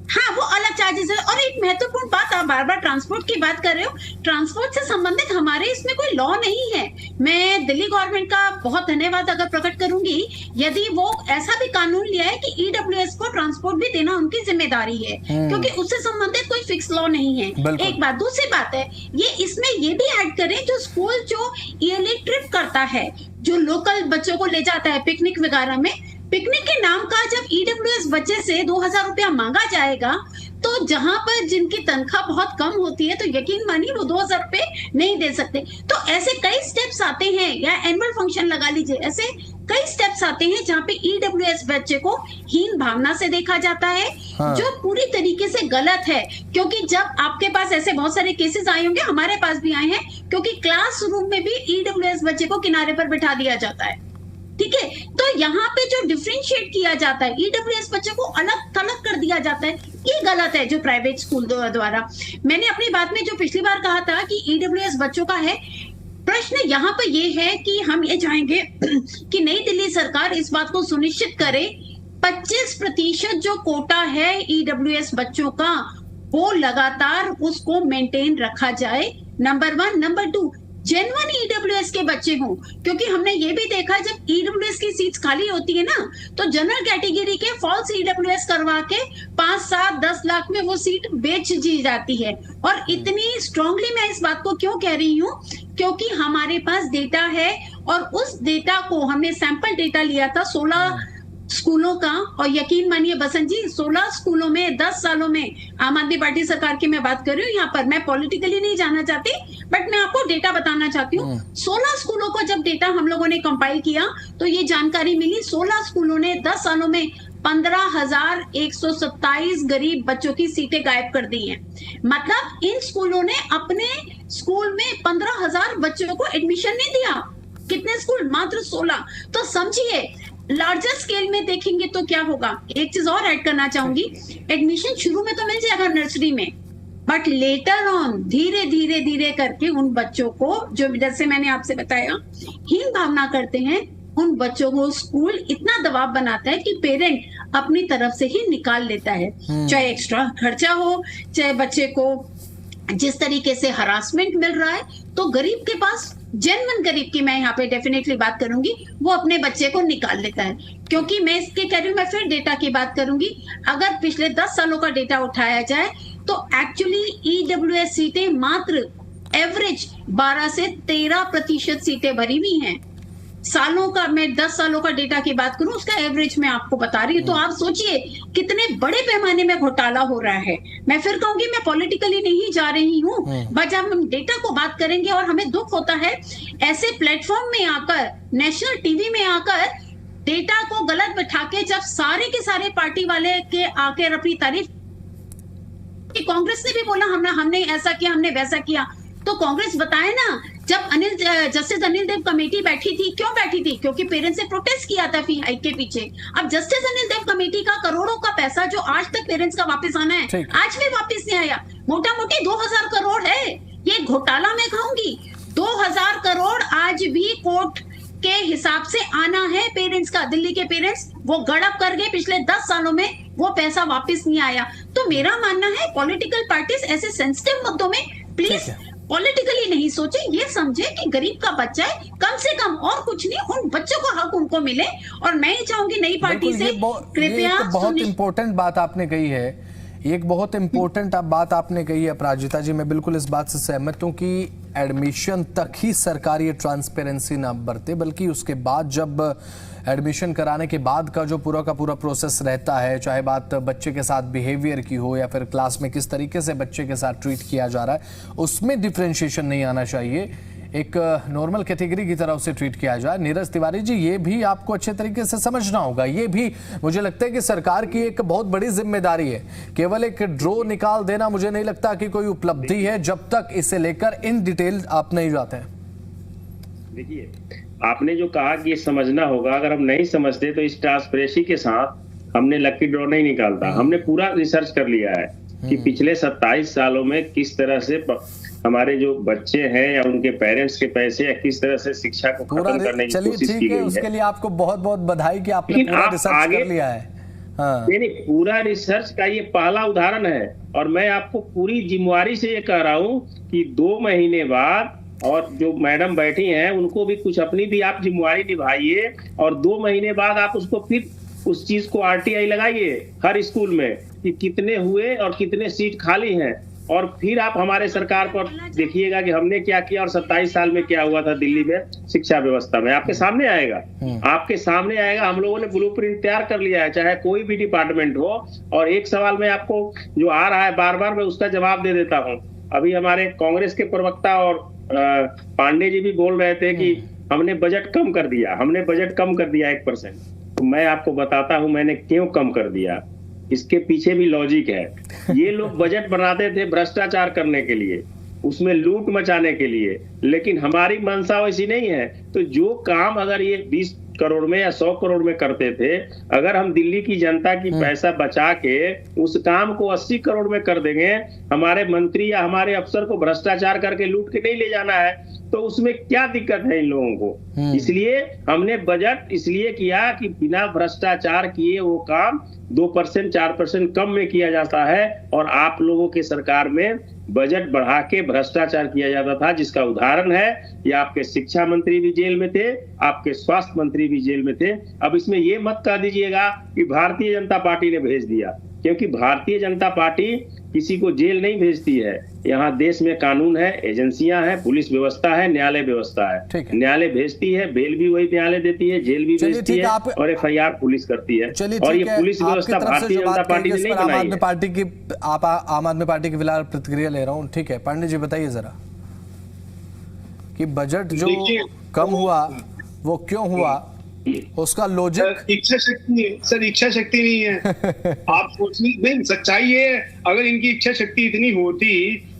G: हाँ, वो अलग चार्जेस है। और एक महत्वपूर्ण बात, आप बार बार ट्रांसपोर्ट की बात कर रहे हो, ट्रांसपोर्ट से संबंधित हमारे इसमें कोई लॉ नहीं है। मैं दिल्ली गवर्नमेंट का बहुत धन्यवाद अगर प्रकट करूंगी, यदि वो ऐसा भी कानून लिया है कि ईडब्ल्यूएस को ट्रांसपोर्ट भी देना उनकी जिम्मेदारी है, क्योंकि उससे संबंधित कोई फिक्स लॉ नहीं है। एक बात। दूसरी बात है, ये इसमें ये भी ऐड करें, जो स्कूल जो ईयरली ट्रिप करता है, जो लोकल बच्चों को ले जाता है पिकनिक वगैरह में, पिकनिक के नाम का जब ईडब्ल्यूएस बच्चे से 2,000 रुपया मांगा जाएगा, तो जहां पर जिनकी तनख्वाह बहुत कम होती है, तो यकीन मानिए वो 2,000 रुपए नहीं दे सकते। तो ऐसे कई स्टेप्स आते हैं, या एनुअल फंक्शन लगा लीजिए, ऐसे कई स्टेप्स आते हैं जहाँ पे ईडब्ल्यूएस बच्चे को हीन भावना से देखा जाता है। जो पूरी तरीके से गलत है, क्योंकि जब आपके पास ऐसे बहुत सारे केसेस आए होंगे, हमारे पास भी आए हैं, क्योंकि क्लासरूम में भी ईडब्ल्यूएस बच्चे को किनारे पर बिठा दिया जाता है। ठीक है, तो यहाँ पे जो डिफरेंशिएट किया जाता है, ईडब्ल्यूएस बच्चे को अलग थलग कर दिया जाता है, ये गलत है जो प्राइवेट स्कूल द्वारा। मैंने अपनी बात में जो पिछली बार कहा था कि ईडब्ल्यूएस बच्चों का है, प्रश्न यहाँ पे ये है कि हम ये चाहेंगे कि नई दिल्ली सरकार इस बात को सुनिश्चित करे 25% जो कोटा है ईडब्ल्यूएस बच्चों का, वो लगातार उसको मेंटेन रखा जाए, नंबर 1। नंबर 2, जेन्युइन ईडब्ल्यूएस के बच्चे हों, क्योंकि हमने ये भी देखा जब ईडब्ल्यूएस की सीट्स खाली होती है ना, तो जनरल कैटेगरी के फॉल्स ईडब्ल्यूएस करवा के 5, 7, 10 लाख में वो सीट बेच दी जाती है। और इतनी स्ट्रांगली मैं इस बात को क्यों कह रही हूँ, क्योंकि हमारे पास डेटा है, और उस डेटा को हमने सैंपल डेटा लिया था 16 स्कूलों का, और यकीन मानिए बसंत जी 16 स्कूलों में 10 सालों में, आम आदमी पार्टी सरकार की मैं बात कर रही हूँ यहाँ पर, मैं पॉलिटिकली नहीं जाना चाहती बट मैं आपको डेटा बताना चाहती हूँ। 16 स्कूलों को जब डेटा हम लोगों ने कंपाइल किया तो ये जानकारी मिली, 16 स्कूलों ने 10 सालों में 15,127 गरीब बच्चों की सीटें गायब कर दी हैं। मतलब इन स्कूलों ने अपने स्कूल में 15,000 बच्चों को एडमिशन नहीं दिया। कितने स्कूल? मात्र 16। तो समझिए लार्जर स्केल में देखेंगे तो क्या होगा। एक चीज और ऐड करना चाहूंगी, एडमिशन शुरू में तो मिल जाएगा नर्सरी में, बट लेटर ऑन धीरे धीरे धीरे करके उन बच्चों को, जो जैसे मैंने आपसे बताया हीन भावना करते हैं, उन बच्चों को स्कूल इतना दबाव बनाता है कि पेरेंट अपनी तरफ से ही निकाल लेता है, चाहे एक्स्ट्रा खर्चा हो, चाहे बच्चे को जिस तरीके से हरासमेंट मिल रहा है। तो गरीब के पास, जेन्युइन गरीब की मैं यहाँ पे डेफिनेटली बात करूंगी, वो अपने बच्चे को निकाल लेता है। क्योंकि मैं इसके कह रही हूँ, मैं फिर डेटा की बात करूंगी, अगर पिछले 10 सालों का डेटा उठाया जाए तो एक्चुअली ईडब्ल्यूएस सीटें मात्र एवरेज 12 से 13% सीटें भरी हुई हैं। सालों का, मैं 10 सालों का डेटा की बात करूं, उसका एवरेज मैं आपको बता रही हूँ। तो आप सोचिए कितने बड़े पैमाने में घोटाला हो रहा है। मैं फिर कहूंगी, मैं पॉलिटिकली नहीं जा रही हूँ, बट जब हम डेटा को बात करेंगे, और हमें दुख होता है ऐसे प्लेटफॉर्म में आकर, नेशनल टीवी में आकर डेटा को गलत बैठा के, जब सारे के सारे पार्टी वाले के आकर अपनी तारीफ, कांग्रेस ने भी बोला हमने ऐसा किया, हमने वैसा किया, तो कांग्रेस बताए ना, जब जस्टिस अनिल देव कमेटी बैठी थी, क्यों बैठी थी? क्योंकि पेरेंट्स ने प्रोटेस्ट किया था फी हाइक के पीछे। अब जस्टिस अनिल देव कमेटी का करोड़ों का पैसा जो आज तक पेरेंट्स का वापस आना है, आज भी वापस नहीं आया। मोटा मोटी 2000 करोड़ है, ये घोटाला मैं कहूंगी। 2000 करोड़ आज भी कोर्ट के हिसाब से आना है पेरेंट्स का। दिल्ली के पेरेंट्स वो गड़प कर गए, पिछले 10 सालों में वो पैसा वापस नहीं आया। तो मेरा मानना है पॉलिटिकल पार्टीज ऐसे सेंसिटिव मुद्दों में प्लीज पॉलिटिकली नहीं सोचे, ये समझे कि गरीब का बच्चा है, कम से कम और कुछ नहीं, उन बच्चों को हक उनको मिले। और मैं ही चाहूंगी नई पार्टी से कृपया,
A: बहुत इंपॉर्टेंट बात आपने कही है, एक बहुत इंपॉर्टेंट बात आपने कही है अपराजिता जी, मैं बिल्कुल इस बात से सहमत हूं कि एडमिशन तक ही सरकार ये ट्रांसपेरेंसी ना बरते, बल्कि उसके बाद जब एडमिशन कराने के बाद का जो पूरा का पूरा प्रोसेस रहता है, चाहे बात बच्चे के साथ बिहेवियर की हो या फिर क्लास में किस तरीके से बच्चे के साथ ट्रीट किया जा रहा है, उसमें डिफरेंशिएशन नहीं आना चाहिए, एक नॉर्मल कैटेगरी की तरह उसे ट्रीट किया जाए। नीरज तिवारी जी, ये भी आपको अच्छे तरीके से समझना होगा, ये भी मुझे लगता है कि सरकार की एक बहुत बड़ी जिम्मेदारी है। केवल एक ड्रॉ निकाल देना मुझे नहीं लगता कि कोई उपलब्धि है, जब तक इसे लेकर इन डिटेल आप नहीं जाते हैं।
F: देखिए, आपने जो कहा कि ये समझना होगा, अगर हम नहीं समझते तो इस ट्रांसपेरेंसी के साथ हमने लकी ड्रॉ नहीं निकालता। हमने पूरा रिसर्च कर लिया है कि पिछले 27 सालों में किस तरह से हमारे जो बच्चे हैं या उनके पेरेंट्स के पैसे या किस तरह से शिक्षा को खत्म करने की कोशिश की गई है।
A: उसके लिए आपको बहुत बहुत बधाई कि आपने पूरा रिसर्च कर लिया है।
F: नहीं, पूरा रिसर्च का ये पहला उदाहरण है, और मैं आपको पूरी जिम्मेवारी से ये कह रहा हूँ कि 2 महीने बाद, और जो मैडम बैठी हैं उनको भी कुछ अपनी भी आप जिम्मेवारी निभाइए, और 2 महीने बाद आप उसको फिर उस चीज को RTI लगाइए हर स्कूल में कि कितने हुए और कितने सीट खाली हैं, और फिर आप हमारे सरकार पर देखिएगा कि हमने क्या किया और 27 साल में क्या हुआ था दिल्ली में शिक्षा व्यवस्था में। आपके सामने आएगा, आपके सामने आएगा। हम लोगों ने ब्लूप्रिंट तैयार कर लिया है, चाहे कोई भी डिपार्टमेंट हो। और एक सवाल में आपको जो आ रहा है बार बार, मैं उसका जवाब दे देता हूँ। अभी हमारे कांग्रेस के प्रवक्ता और पांडे जी भी बोल रहे थे कि हमने बजट कम कर दिया, हमने बजट कम कर दिया 1%। तो मैं आपको बताता हूं मैंने क्यों कम कर दिया। इसके पीछे भी लॉजिक है। ये लोग बजट बनाते थे भ्रष्टाचार करने के लिए, उसमें लूट मचाने के लिए, लेकिन हमारी मंशा वैसी नहीं है। तो जो काम अगर ये 20 करोड़ में या 100 करोड़ में करते थे, अगर हम दिल्ली की जनता की पैसा बचा के उस काम को 80 करोड़ में कर देंगे, हमारे मंत्री या हमारे अफसर को भ्रष्टाचार करके लूट के नहीं ले जाना है, तो उसमें क्या दिक्कत है इन लोगों को। इसलिए हमने बजट इसलिए किया कि बिना भ्रष्टाचार किए वो काम 2% 4% कम में किया जाता है, और आप लोगों के सरकार में बजट बढ़ा के भ्रष्टाचार किया जाता था, जिसका उदाहरण है ये आपके शिक्षा मंत्री भी जेल में थे, आपके स्वास्थ्य मंत्री भी जेल में थे। अब इसमें ये मत कह दीजिएगा कि भारतीय जनता पार्टी ने भेज दिया। क्योंकि भारतीय जनता पार्टी किसी को जेल नहीं भेजती है। यहाँ देश में कानून है, एजेंसियां हैं, पुलिस व्यवस्था है, न्यायालय व्यवस्था है। न्यायालय भेजती है, बेल भी वही न्यायालय देती है, जेल भी भेजती है और FIR पुलिस करती है। और ये पुलिस व्यवस्था भारतीय जनता पार्टी ने नहीं बनाई है।
A: पार्टी की आप आम आदमी पार्टी की फिलहाल प्रतिक्रिया ले रहा हूँ, ठीक है। पांडे जी बताइए जरा कि बजट जो कम हुआ वो क्यों हुआ, उसका लॉजिक।
D: इच्छा शक्ति सर, इच्छा शक्ति नहीं है। आप सोचिए, सच्चाई ये है, अगर इनकी इच्छा शक्ति इतनी होती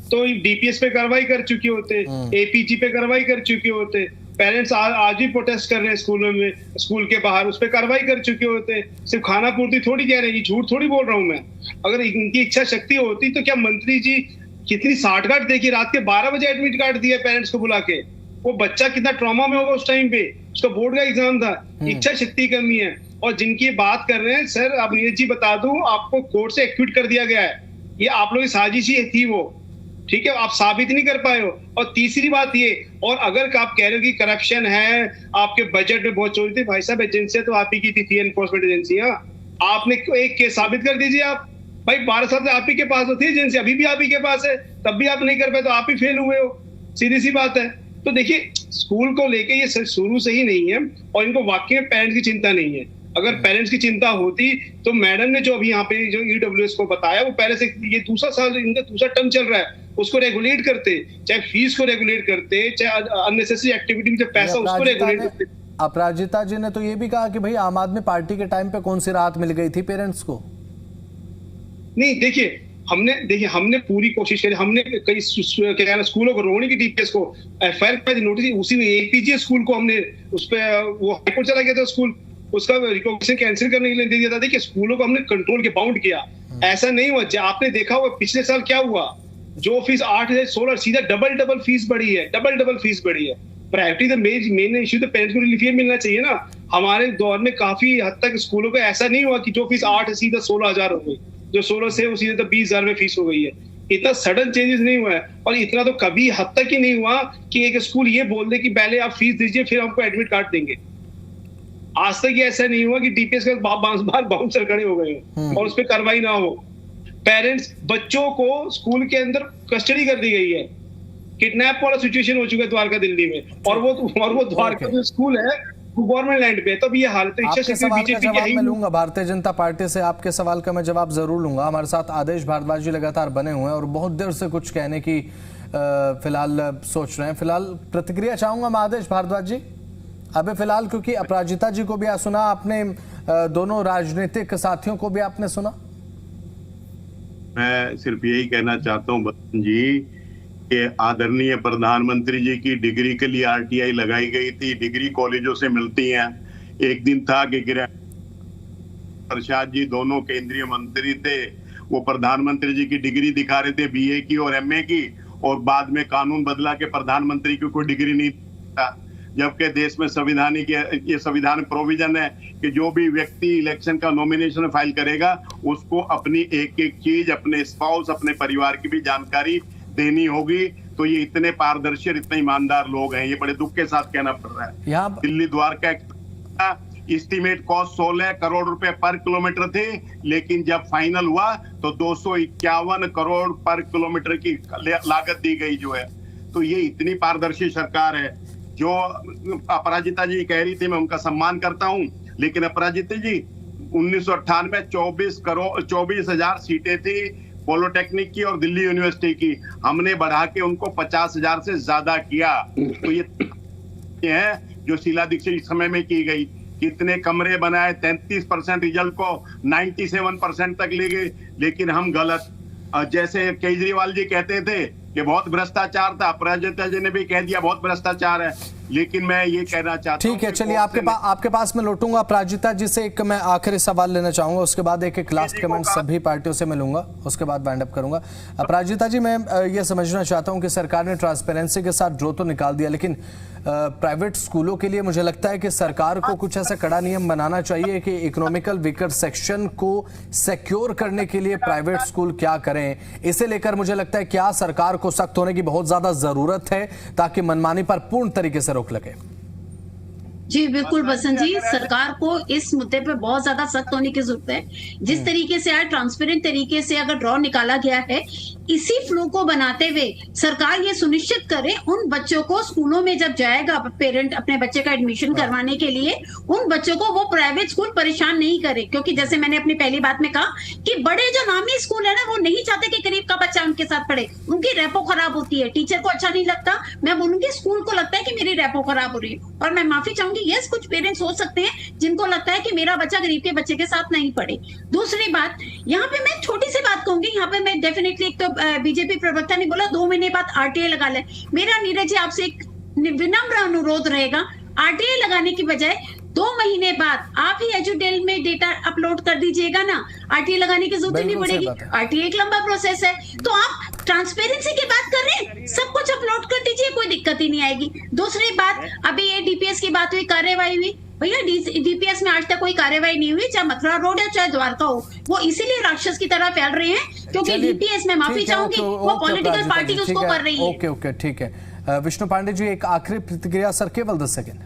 D: तो DPS पे कार्रवाई कर चुके होते, APG पे कार्रवाई कर चुके होते। पेरेंट्स आज भी प्रोटेस्ट कर रहे हैं स्कूलों में, स्कूल के बाहर, उस पर कार्रवाई कर चुके होते। सिर्फ खाना पूर्ति थोड़ी कह रहे हैं, झूठ थोड़ी बोल रहा हूँ मैं। अगर इनकी इच्छा शक्ति होती तो क्या मंत्री जी कितनी साठगांठ देखी, रात के 12 बजे एडमिट कार्ड दिया पेरेंट्स को बुला के। वो बच्चा कितना ट्रॉमा में होगा उस टाइम पे, उसका बोर्ड का एग्जाम था। इच्छा शक्ति कमी है। और जिनकी बात कर रहे हैं सर, अब नीरज जी बता दूं आपको, कोर्ट से एक्विट कर दिया गया है। ये आप लोगों की साजिश ही थी वो, ठीक है, आप साबित नहीं कर पाए हो। और तीसरी बात ये, और अगर आप कह रहे हो कि करप्शन है, आपके बजट में बहुत चोरी थी, भाई साहब एजेंसियां तो आप ही की थी, एनफोर्समेंट एजेंसियां। आपने एक केस साबित कर दीजिए आप। भाई 12 साल से आप ही के पास तो थी एजेंसी, अभी भी आप ही के पास है, तब भी आप नहीं कर पाए तो आप ही फेल हुए हो, सीधी सी बात है। तो देखिए, स्कूल को लेके ये शुरू से ही नहीं है और इनको वाकई में पेरेंट्स की चिंता नहीं है। अगर पेरेंट्स की चिंता होती तो मैडम ने जो अभी यहाँ पे जो EWS को बताया, वो पहले से, ये दूसरा साल इनका दूसरा टर्म चल रहा है, उसको रेगुलेट करते, चाहे फीस को रेगुलेट करते, चाहे अननेसेसरी एक्टिविटी में जो पैसा उसको रेगुलेट करते।
A: अपराजिता जी ने तो ये भी कहा कि भाई आम आदमी पार्टी के टाइम पे कौन सी राहत मिल गई थी पेरेंट्स को।
D: नहीं, देखिए हमने पूरी कोशिश करी। हमने कई स्कूलों को, रोहिणी की DPS को FIR पे नोटिस, उसी में APG स्कूल को हमने उस पर वो हाईकोर्ट चला गया था स्कूल, उसका रिकॉग्निशन कैंसिल करने के लिए दे दिया था। देखिए, स्कूलों को हमने कंट्रोल के बाउंड किया। ऐसा नहीं हुआ, आपने देखा हुआ पिछले साल क्या हुआ, जो फीस 8 से 16 सीधा डबल फीस बढ़ी है, डबल फीस बढ़ी है। प्रायोरिटी द मेन इश्यू तो पेरेंट्स को रिलीफ मिलना चाहिए ना। हमारे दौर में काफी हद तक स्कूलों को ऐसा नहीं हुआ कि जो फीस 8 सीधा 16,000 हो गई, जो 16 से वो सीधे 20,000 में फीस हो गई है। इतना सडन चेंजेस नहीं हुआ है। और इतना तो कभी हद तक ही नहीं हुआ कि एक स्कूल ये बोल दे कि पहले आप फीस दीजिए फिर हमको एडमिट कार्ड देंगे। आज तक ये ऐसा नहीं हुआ कि DPS का बार बाउंसर खड़े हो गए और उस पर कार्रवाई ना हो। पेरेंट्स, बच्चों को स्कूल के अंदर कस्टडी कर दी गई है। किडनैप वाला सिचुएशन हो चुका है द्वारका दिल्ली में, और वो द्वारका जो स्कूल है वो गवर्नमेंट लैंड पे, तब ये हालत है।
A: आपके सवाल का जवाब मैं लूंगा भारतीय जनता पार्टी से, आपके सवाल का मैं जवाब जरूर लूंगा। हमारे साथ आदेश भारद्वाज जी लगातार बने हुए हैं और बहुत देर से कुछ कहने की फिलहाल सोच रहे हैं। फिलहाल प्रतिक्रिया चाहूंगा मैं आदेश भारद्वाज जी अभी फिलहाल, क्योंकि अपराजिता जी को भी सुना आपने, दोनों राजनीतिक साथियों को भी आपने सुना।
E: मैं सिर्फ यही कहना चाहता हूँ बच्चन जी कि आदरणीय प्रधानमंत्री जी की डिग्री के लिए RTI लगाई गई थी, डिग्री कॉलेजों से मिलती हैं। एक दिन था कि प्रसाद जी दोनों केंद्रीय मंत्री थे, वो प्रधानमंत्री जी की डिग्री दिखा रहे थे, BA की और MA की, और बाद में कानून बदला के प्रधानमंत्री की कोई डिग्री नहीं था। जबकि देश में ये संविधान प्रोविजन है कि जो भी व्यक्ति इलेक्शन का नॉमिनेशन फाइल करेगा उसको अपनी एक एक चीज, अपने स्पाउस, अपने परिवार की भी जानकारी देनी होगी। तो ये इतने पारदर्शी और इतने ईमानदार लोग हैं, ये बड़े दुख के साथ कहना पड़ रहा है। दिल्ली द्वारका एस्टीमेट कॉस्ट 16 करोड़ रुपए पर किलोमीटर थे, लेकिन जब फाइनल हुआ तो 251 करोड़ पर किलोमीटर की लागत दी गई जो है। तो ये इतनी पारदर्शी सरकार है। जो अपराजिता जी कह रही थी, मैं उनका सम्मान करता हूं, लेकिन अपराजिता जी 1998 24,000 सीटें थी पॉलिटेक्निक की और दिल्ली यूनिवर्सिटी की, हमने बढ़ा के उनको 50,000 से ज्यादा किया। तो ये है जो शीला दीक्षित समय में की गई। कितने कमरे बनाए, 33% रिजल्ट को 97% तक ले गए, लेकिन हम गलत। जैसे केजरीवाल जी कहते थे कि बहुत भ्रष्टाचार था, अपराजिता जी ने भी कह दिया बहुत भ्रष्टाचार है। लेकिन मैं ये कहना चाहता हूं,
A: ठीक है, चलिए आपके पास मैं लौटूंगा। अपराजिता जी से एक मैं आखिरी सवाल लेना चाहूंगा, उसके बाद एक लास्ट कमेंट सभी पार्टियों से मिलूंगा, उसके बाद वाइंड अप करूंगा। अपराजिता जी, मैं ये समझना चाहता हूं कि सरकार ने ट्रांसपेरेंसी के साथ ड्रॉ तो निकाल दिया, लेकिन प्राइवेट स्कूलों के लिए मुझे लगता है कि सरकार को कुछ ऐसा कड़ा नियम बनाना चाहिए कि इकोनॉमिकल वीकर सेक्शन को सिक्योर करने के लिए प्राइवेट स्कूल क्या करें। इसे लेकर मुझे लगता है क्या सरकार को सख्त होने की बहुत ज्यादा जरूरत है ताकि मनमानी पर पूर्ण तरीके से रोक लगे।
G: जी बिल्कुल बसंत जी, सरकार को इस मुद्दे पे बहुत ज्यादा सख्त होने की जरूरत है। जिस तरीके से आज ट्रांसपेरेंट तरीके से अगर ड्रॉ निकाला गया है, इसी फ्लो को बनाते हुए सरकार ये सुनिश्चित करे उन बच्चों को स्कूलों में जब जाएगा पेरेंट अपने बच्चे का एडमिशन करवाने के लिए, उन बच्चों को वो प्राइवेट स्कूल परेशान नहीं करे। क्योंकि जैसे मैंने अपनी पहली बात में कहा कि बड़े जो नामी स्कूल है ना, वो नहीं चाहते कि गरीब का बच्चा उनके साथ पढ़े, उनकी रेपो खराब होती है, टीचर को अच्छा नहीं लगता, मैं बोलूंगी स्कूल को लगता है कि मेरी रेपो खराब हो रही है। और मैं माफी चाहूंगी, यस कुछ पेरेंट्स हो सकते हैं जिनको लगता है कि मेरा बच्चा गरीब के बच्चे के साथ नहीं पढ़े। दूसरी बात, यहाँ पे मैं छोटी सी बात कहूंगी, यहाँ पे मैं डेफिनेटली, एक तो बीजेपी प्रवक्ता ने बोला 2 महीने बाद आरटीआई लगा ले। मेरा नीरज जी आपसे एक विनम्र अनुरोध रहेगा, आरटीआई लगाने की बजाय 2 महीने बाद आप ही एजुडेल में डेटा अपलोड कर दीजिएगा ना, आरटीआई लगाने की जरूरत नहीं पड़ेगी। आरटीआई एक लंबा प्रोसेस है, तो आप ट्रांसपेरेंसी की बात कर रहे हैं, सब कुछ अपलोड कर दीजिए, कोई दिक्कत ही नहीं आएगी। दूसरी बात, अभी ये डीपीएस की बात हुई, कार्यवाही हुई, भैया डीपीएस में आज तक कोई कार्यवाही नहीं हुई, चाहे मथुरा रोड है चाहे द्वारका हो। वो इसीलिए राक्षस की तरह फैल रहे हैं क्योंकि डीपीएस में, माफी चाहूंगी, वो पॉलिटिकल पार्टी उसको कर रही है।
A: ओके ओके ठीक है। विष्णु पांडे जी, एक आखिरी प्रतिक्रिया सर, केवल 10 सेकेंड।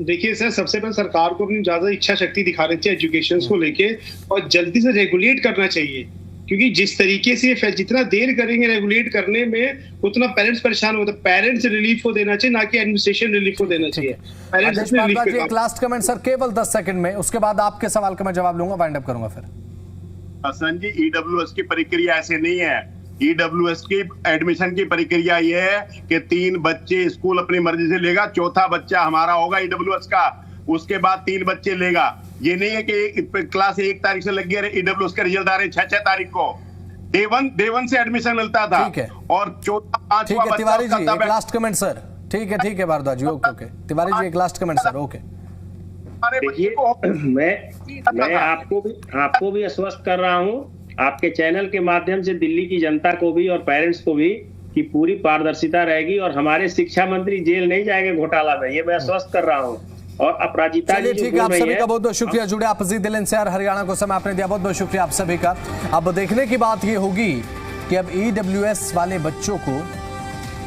D: देखिए सर, सबसे पहले सरकार को अपनी ज्यादा इच्छा शक्ति दिखानी चाहिए एजुकेशन को लेके, और जल्दी से रेगुलेट करना चाहिए। क्योंकि जिस तरीके से जितना देर करेंगे रेगुलेट करने में, उतना पेरेंट्स परेशान होते हैं। पेरेंट्स रिलीफ को देना चाहिए, ना कि एडमिनिस्ट्रेशन रिलीफ को देना चाहिए। पेरेंट्स
A: जी, एक लास्ट कमेंट सर, केवल 10 सेकंड में, उसके बाद आपके सवाल का मैं जवाब लूंगा, वाइंड अप करूंगा फिर।
E: हसन जी, ईडब्ल्यूएस की प्रक्रिया ऐसे नहीं है। ईडब्ल्यूएस की एडमिशन की प्रक्रिया ये है कि 3 बच्चे स्कूल अपनी मर्जी से लेगा, चौथा बच्चा हमारा होगा ईडब्ल्यूएस का, उसके बाद 3 बच्चे लेगा। ये नहीं है कि क्लास 1 तारीख से लग गया, ईडब्ल्यूएस का रिजल्ट आ रहे 6 तारीख को। डे वन से एडमिशन मिलता था, और चौथा 5वां बच्चा।
A: तिवारी जी, एक लास्ट कमेंट सर। ठीक है भारद्वाज जी, ओके ओके। तिवारी जी, एक लास्ट कमेंट सर, ओके।
F: मैं आपको भी आश्वस्त कर रहा हूँ, आपके चैनल के माध्यम से दिल्ली की जनता को भी और पेरेंट्स को भी, कि पूरी पारदर्शिता रहेगी और हमारे शिक्षा मंत्री जेल नहीं जाएंगे घोटाला में, ये मैं आश्वस्त कर रहा हूँ। और अपराजिता
A: चलिए ठीक है, आप सभी का बहुत बहुत शुक्रिया। जुड़े आप दिल एनसीआर हरियाणा को समय आपने दिया, बहुत बहुत शुक्रिया आप सभी का। अब देखने की बात ये होगी कि अब ईडब्ल्यूएस वाले बच्चों को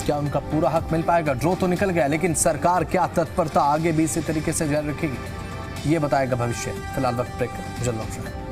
A: क्या उनका पूरा हक मिल पाएगा। ड्रॉ तो निकल गया, लेकिन सरकार क्या तत्परता आगे भी इसी तरीके से जारी रखेगी, ये बताएगा भविष्य। फिलहाल वक्त ब्रेक, जल्द लौट रहे हैं।